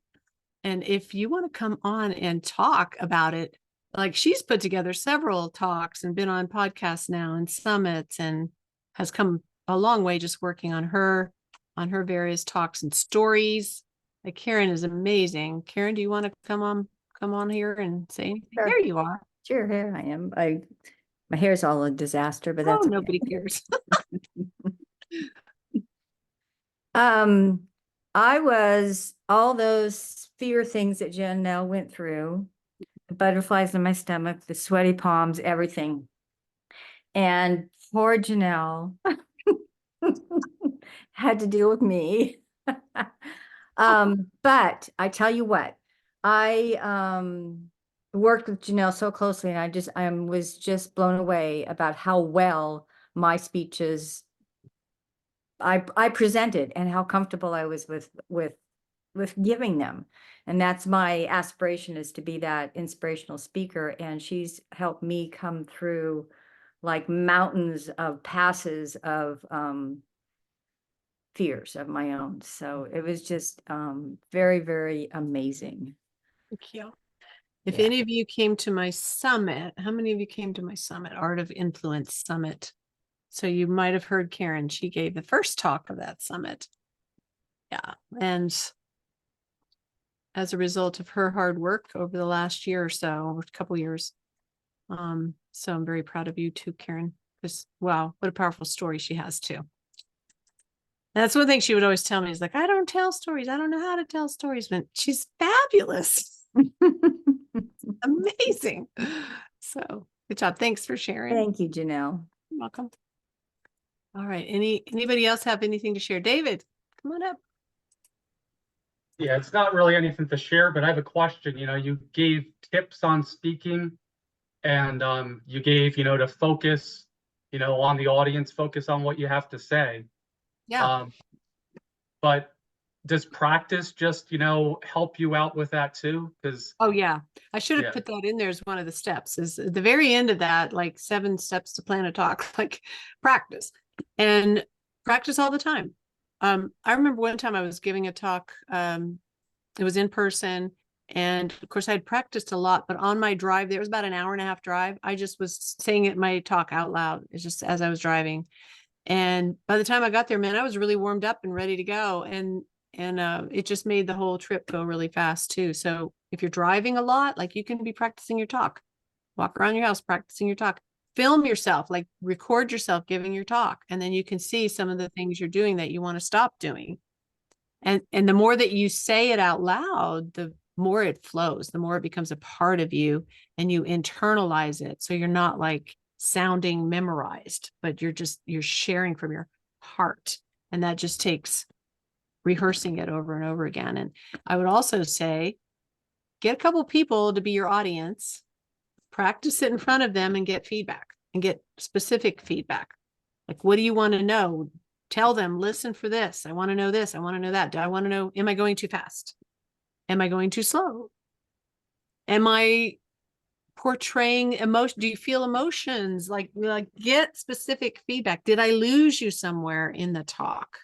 And if you want to come on and talk about it, like she's put together several talks and been on podcasts now and summits and has come a long way just working on her various talks and stories. Like Karen is amazing. Karen, do you want to come on here and say anything? Sure. There you are. Sure, here I am. My hair's all a disaster, but Oh, that's okay. nobody cares. I was all those fear things that Janelle went through, the butterflies in my stomach, the sweaty palms, everything. And poor Janelle had to deal with me. But I tell you what, I worked with Janelle so closely, and I was just blown away about how well my speeches I presented and how comfortable I was with giving them. And that's my aspiration, is to be that inspirational speaker. And she's helped me come through like mountains of passes of fears of my own. So it was just very, very amazing. Thank you. If Yeah. any of you came to my summit, how many of you came to my summit, Art of Influence Summit? So you might have heard Karen, she gave the first talk of that summit. Yeah. And as a result of her hard work over the last year or so, or a couple years. So I'm very proud of you too, Karen, because wow, what a powerful story she has too. That's one thing she would always tell me is like, I don't tell stories. I don't know how to tell stories, but she's fabulous. Amazing. So good job. Thanks for sharing. Thank you, Janelle. You're welcome. All right. Anybody else have anything to share? David, come on up. Yeah, it's not really anything to share, but I have a question. You gave tips on speaking and you gave, to focus, on the audience, focus on what you have to say. Yeah. But does practice just, help you out with that too? Because Oh yeah. I should have yeah, put that in there as one of the steps is at the very end of that, like 7 steps to plan a talk, like practice and practice all the time. I remember one time I was giving a talk, it was in person. And of course I'd practiced a lot, but on my drive, there was about an hour and a half drive. I just was saying it, my talk out loud. It's just as I was driving. And by the time I got there, man, I was really warmed up and ready to go. And it just made the whole trip go really fast too. So if you're driving a lot, like you can be practicing your talk, walk around your house, practicing your talk, film yourself, like record yourself giving your talk. And then you can see some of the things you're doing that you want to stop doing. And the more that you say it out loud, the more it flows, the more it becomes a part of you and you internalize it. So you're not like sounding memorized, but you're sharing from your heart. And that just takes rehearsing it over and over again. And I would also say, get a couple people to be your audience, practice it in front of them and get feedback and get specific feedback. Like, what do you want to know? Tell them, listen for this. I want to know this. I want to know that. Do I want to know, am I going too fast? Am I going too slow? Am I portraying emotion? Do you feel emotions? Like get specific feedback. Did I lose you somewhere in the talk?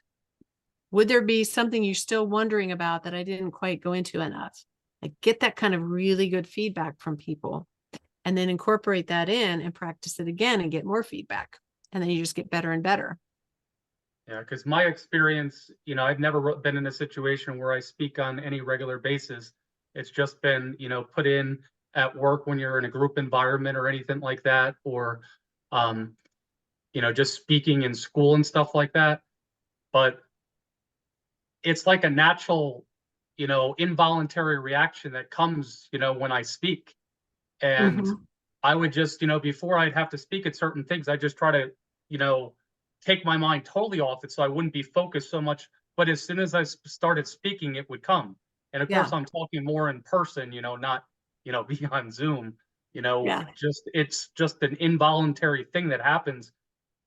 Would there be something you're still wondering about that I didn't quite go into enough? Like get that kind of really good feedback from people and then incorporate that in and practice it again and get more feedback. And then you just get better and better. yeah, because my experience, I've never been in a situation where I speak on any regular basis. It's just been, put in at work when you're in a group environment or anything like that, or, just speaking in school and stuff like that. But it's like a natural, involuntary reaction that comes, when I speak. And I would just, before I'd have to speak at certain things, I just try to, take my mind totally off it so I wouldn't be focused so much. But as soon as I started speaking, it would come. And of course, I'm talking more in person, not, being on Zoom, it's just an involuntary thing that happens.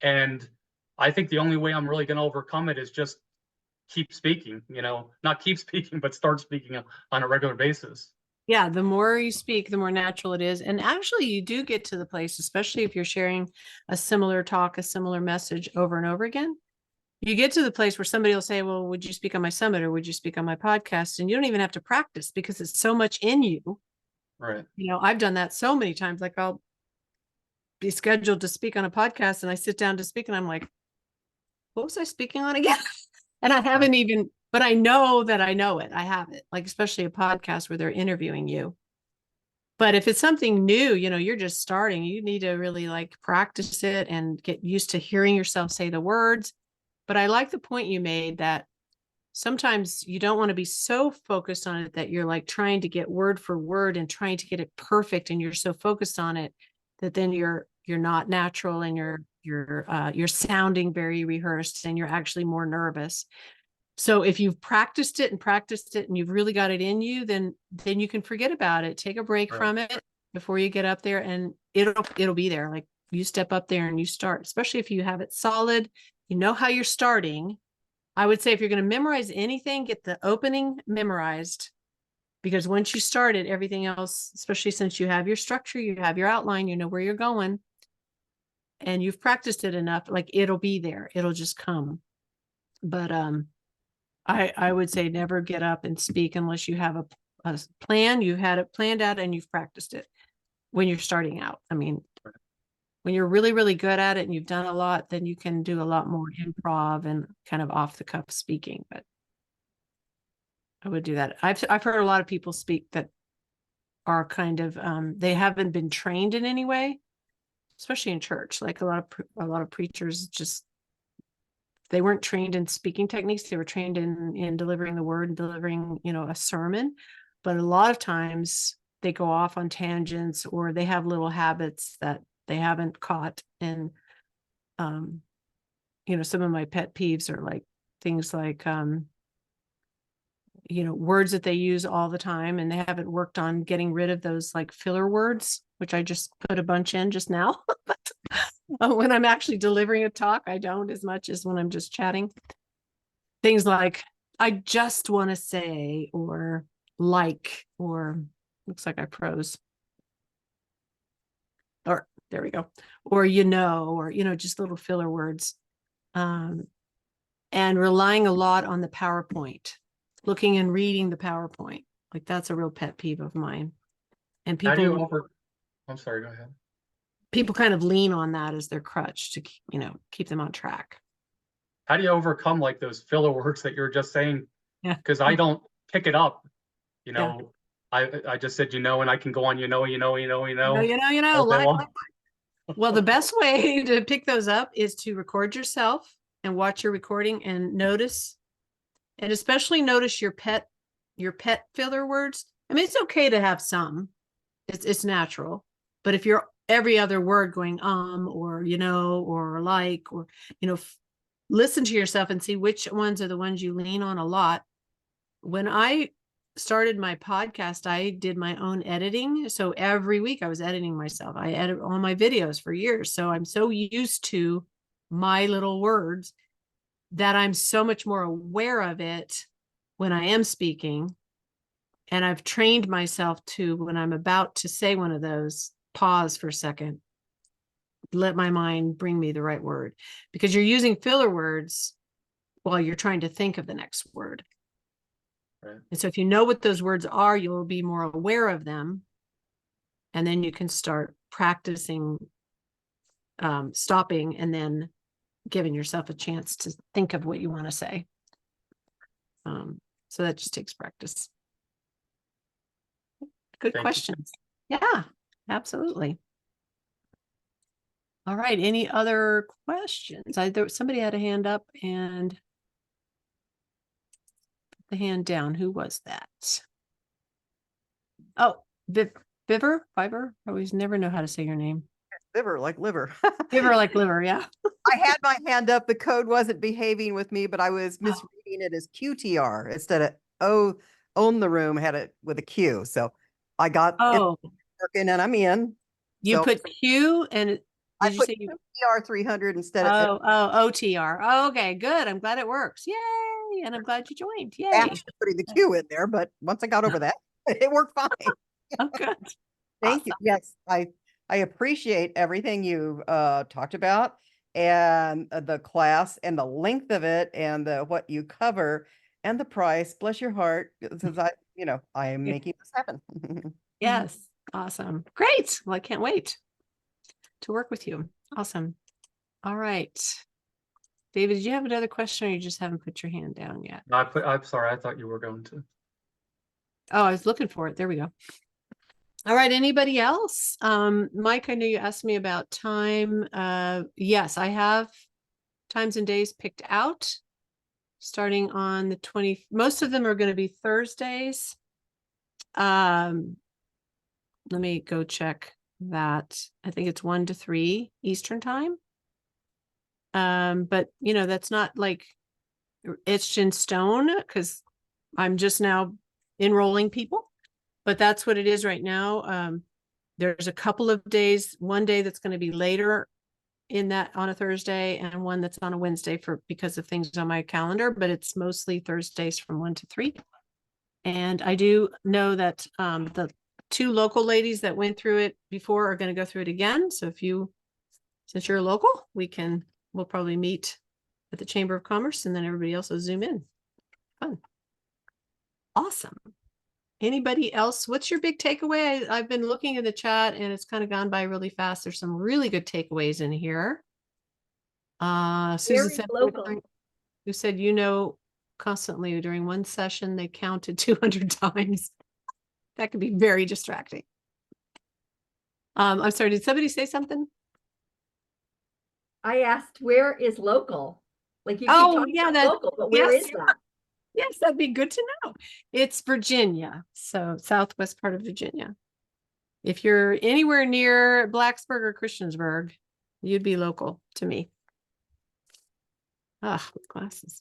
And I think the only way I'm really going to overcome it is just keep speaking, not keep speaking, but start speaking on a regular basis. Yeah, the more you speak, the more natural it is. And actually, you do get to the place, especially if you're sharing a similar talk, a similar message over and over again. You get to the place where somebody will say, well, would you speak on my summit or would you speak on my podcast? And you don't even have to practice because it's so much in you. Right. I've done that so many times. Like I'll be scheduled to speak on a podcast and I sit down to speak and I'm like, what was I speaking on again? And I haven't even, but I know that I know it. I have it, like, especially a podcast where they're interviewing you. But if it's something new, you're just starting, you need to really like practice it and get used to hearing yourself say the words. But I like the point you made that sometimes you don't want to be so focused on it that you're like trying to get word for word and trying to get it perfect. And you're so focused on it that then you're not natural and you're sounding very rehearsed and you're actually more nervous. So if you've practiced it and you've really got it in you, then you can forget about it. Take a break from it before you get up there and it'll be there. Like you step up there and you start, especially if you have it solid, you know how you're starting. I would say if you're going to memorize anything, get the opening memorized, because once you start it, everything else, especially since you have your structure, you have your outline, you know where you're going. and you've practiced it enough, like it'll be there. It'll just come. But I would say never get up and speak unless you have a plan, you had it planned out and you've practiced it when you're starting out. I mean, when you're really, really good at it and you've done a lot, then you can do a lot more improv and kind of off the cuff speaking. But I would do that. I've heard a lot of people speak that are kind of they haven't been trained in any way, especially in church. Like a lot of preachers just, they weren't trained in speaking techniques. They were trained in delivering the word and delivering, a sermon. But a lot of times they go off on tangents, or they have little habits that they haven't caught. And some of my pet peeves are like things like words that they use all the time, and they haven't worked on getting rid of those like filler words, which I just put a bunch in just now. But when I'm actually delivering a talk, I don't as much as when I'm just chatting. Things like, I just want to say, or like, or looks like I froze. Or there we go. Or, or, just little filler words. And relying a lot on the PowerPoint, looking and reading the PowerPoint. Like that's a real pet peeve of mine. And How do you people, I'm sorry, go ahead. people kind of lean on that as their crutch to, keep them on track. How do you overcome like those filler words that you're just saying? Yeah. Because I don't pick it up. Yeah. I just said, and I can go on, No, all day long. Well, the best way to pick those up is to record yourself and watch your recording and notice, and especially notice your pet filler words. I mean, it's okay to have some, it's natural, but if you're every other word going, or, or like, or, listen to yourself and see which ones are the ones you lean on a lot. When I started my podcast, I did my own editing. So every week I was editing myself. I edit all my videos for years. So I'm so used to my little words that I'm so much more aware of it when I am speaking. And I've trained myself to, when I'm about to say one of those, pause for a second, let my mind bring me the right word, because you're using filler words while you're trying to think of the next word. Right. And so if you know what those words are, you'll be more aware of them. And then you can start practicing stopping and then giving yourself a chance to think of what you want to say. So that just takes practice. Good questions. Yeah, absolutely. All right. Any other questions? Somebody had a hand up and put the hand down. Who was that? Oh, Viver? I always never know how to say your name. Liver, like liver. Viver like liver, yeah. I had my hand up. The code wasn't behaving with me, but I was misreading it as QTR instead of own the room had it with a Q. So I got it working and I'm in. You put Q and I put QTR 300 instead of OTR. Oh, okay, good. I'm glad it works. Yay. And I'm glad you joined. Yay. after putting the Q in there, but once I got over that, it worked fine. Oh, good. Thank you. Yes, I appreciate everything you've talked about and the class and the length of it and what you cover and the price. Bless your heart, since I am making this happen. Yes. Awesome. Great. Well, I can't wait to work with you. Awesome. All right. David, did you have another question, or you just haven't put your hand down yet? I'm sorry. I thought you were going to. Oh, I was looking for it. There we go. All right. Anybody else? Mike, I know you asked me about time. Yes, I have times and days picked out starting on the 20th. Most of them are going to be Thursdays. Let me go check that. I think it's 1 to 3 Eastern time. But that's not like etched in stone, because I'm just now enrolling people, but that's what it is right now. There's a couple of days, one day that's going to be later in that on a Thursday, and one that's on a Wednesday because of things on my calendar, but it's mostly Thursdays from 1 to 3. And I do know that the 2 local ladies that went through it before are going to go through it again. So if you since you're local, we'll probably meet at the Chamber of Commerce and then everybody else will Zoom in. Fun. Awesome. Anybody else? What's your big takeaway? I've been looking in the chat and it's kind of gone by really fast. There's some really good takeaways in here. Susan Very said, local. who said, constantly during one session, they counted 200 times. That could be very distracting. I'm sorry, did somebody say something? I asked, where is local? Like you keep Oh, talking yeah, about that- local, but where yes. is that? Yes, that'd be good to know. It's Virginia, so southwest part of Virginia. If you're anywhere near Blacksburg or Christiansburg, you'd be local to me. Ah, glasses.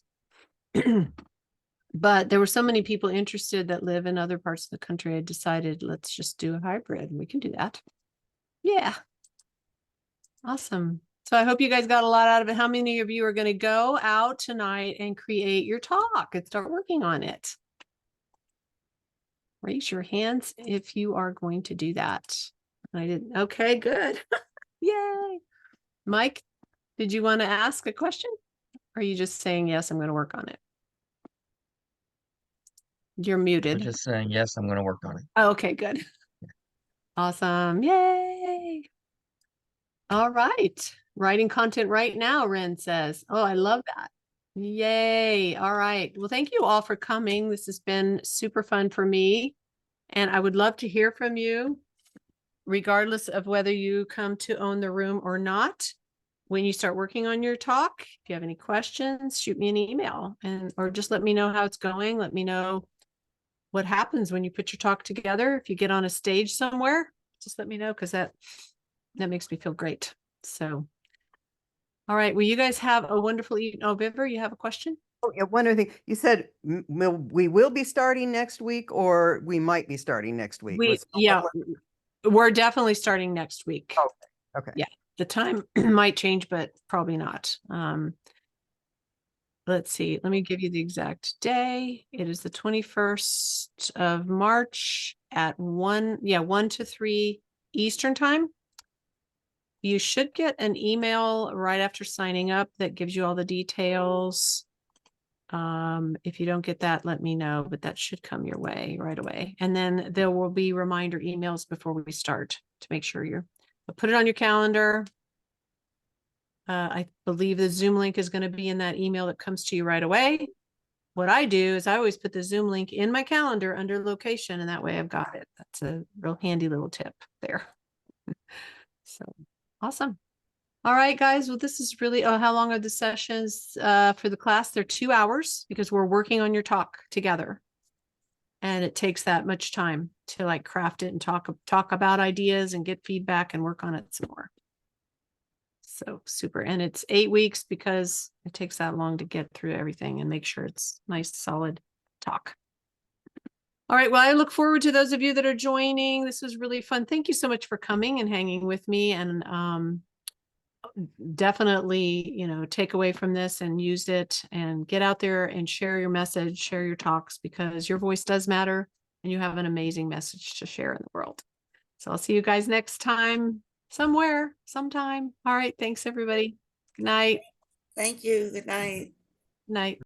But there were so many people interested that live in other parts of the country. I decided let's just do a hybrid and we can do that. Yeah. Awesome. So I hope you guys got a lot out of it. How many of you are going to go out tonight and create your talk and start working on it? Raise your hands if you are going to do that. I didn't. Okay, good. Yay. Mike, did you want to ask a question? Or are you just saying, yes, I'm going to work on it? You're I'm muted. just saying, yes, I'm going to work on it. Oh, okay, good. Awesome. Yay. All right. Writing content right now, Ren says. Oh, I love that. Yay. All right. Well, thank you all for coming. This has been super fun for me. And I would love to hear from you, regardless of whether you come to own the room or not. When you start working on your talk, if you have any questions, shoot me an email or just let me know how it's going. Let me know what happens when you put your talk together. If you get on a stage somewhere, just let me know because that makes me feel great. So, all right. Well, you guys have a wonderful evening. Oh, Viver, you have a question? Oh, yeah, one other thing. You said we will be starting next week, or we might be starting next week. We're definitely starting next week. Oh, okay. Yeah, the time might change, but probably not. Let's see. Let me give you the exact day. It is the 21st of March at 1 to 3 Eastern time. You should get an email right after signing up that gives you all the details. If you don't get that, let me know, but that should come your way right away. And then there will be reminder emails before we start to make sure put it on your calendar. I believe the Zoom link is going to be in that email that comes to you right away. What I do is I always put the Zoom link in my calendar under location, and that way I've got it. That's a real handy little tip there. So awesome. All right, guys. Well, this is really, how long are the sessions for the class? They're 2 hours because we're working on your talk together. And it takes that much time to like craft it and talk about ideas and get feedback and work on it some more. So super. And it's 8 weeks because it takes that long to get through everything and make sure it's nice, solid talk. All right. Well, I look forward to those of you that are joining. This was really fun. Thank you so much for coming and hanging with me. And definitely, take away from this and use it and get out there and share your message, share your talks, because your voice does matter and you have an amazing message to share in the world. So I'll see you guys next time, somewhere, sometime. All right. Thanks, everybody. Good night. Thank you. Good night. Night.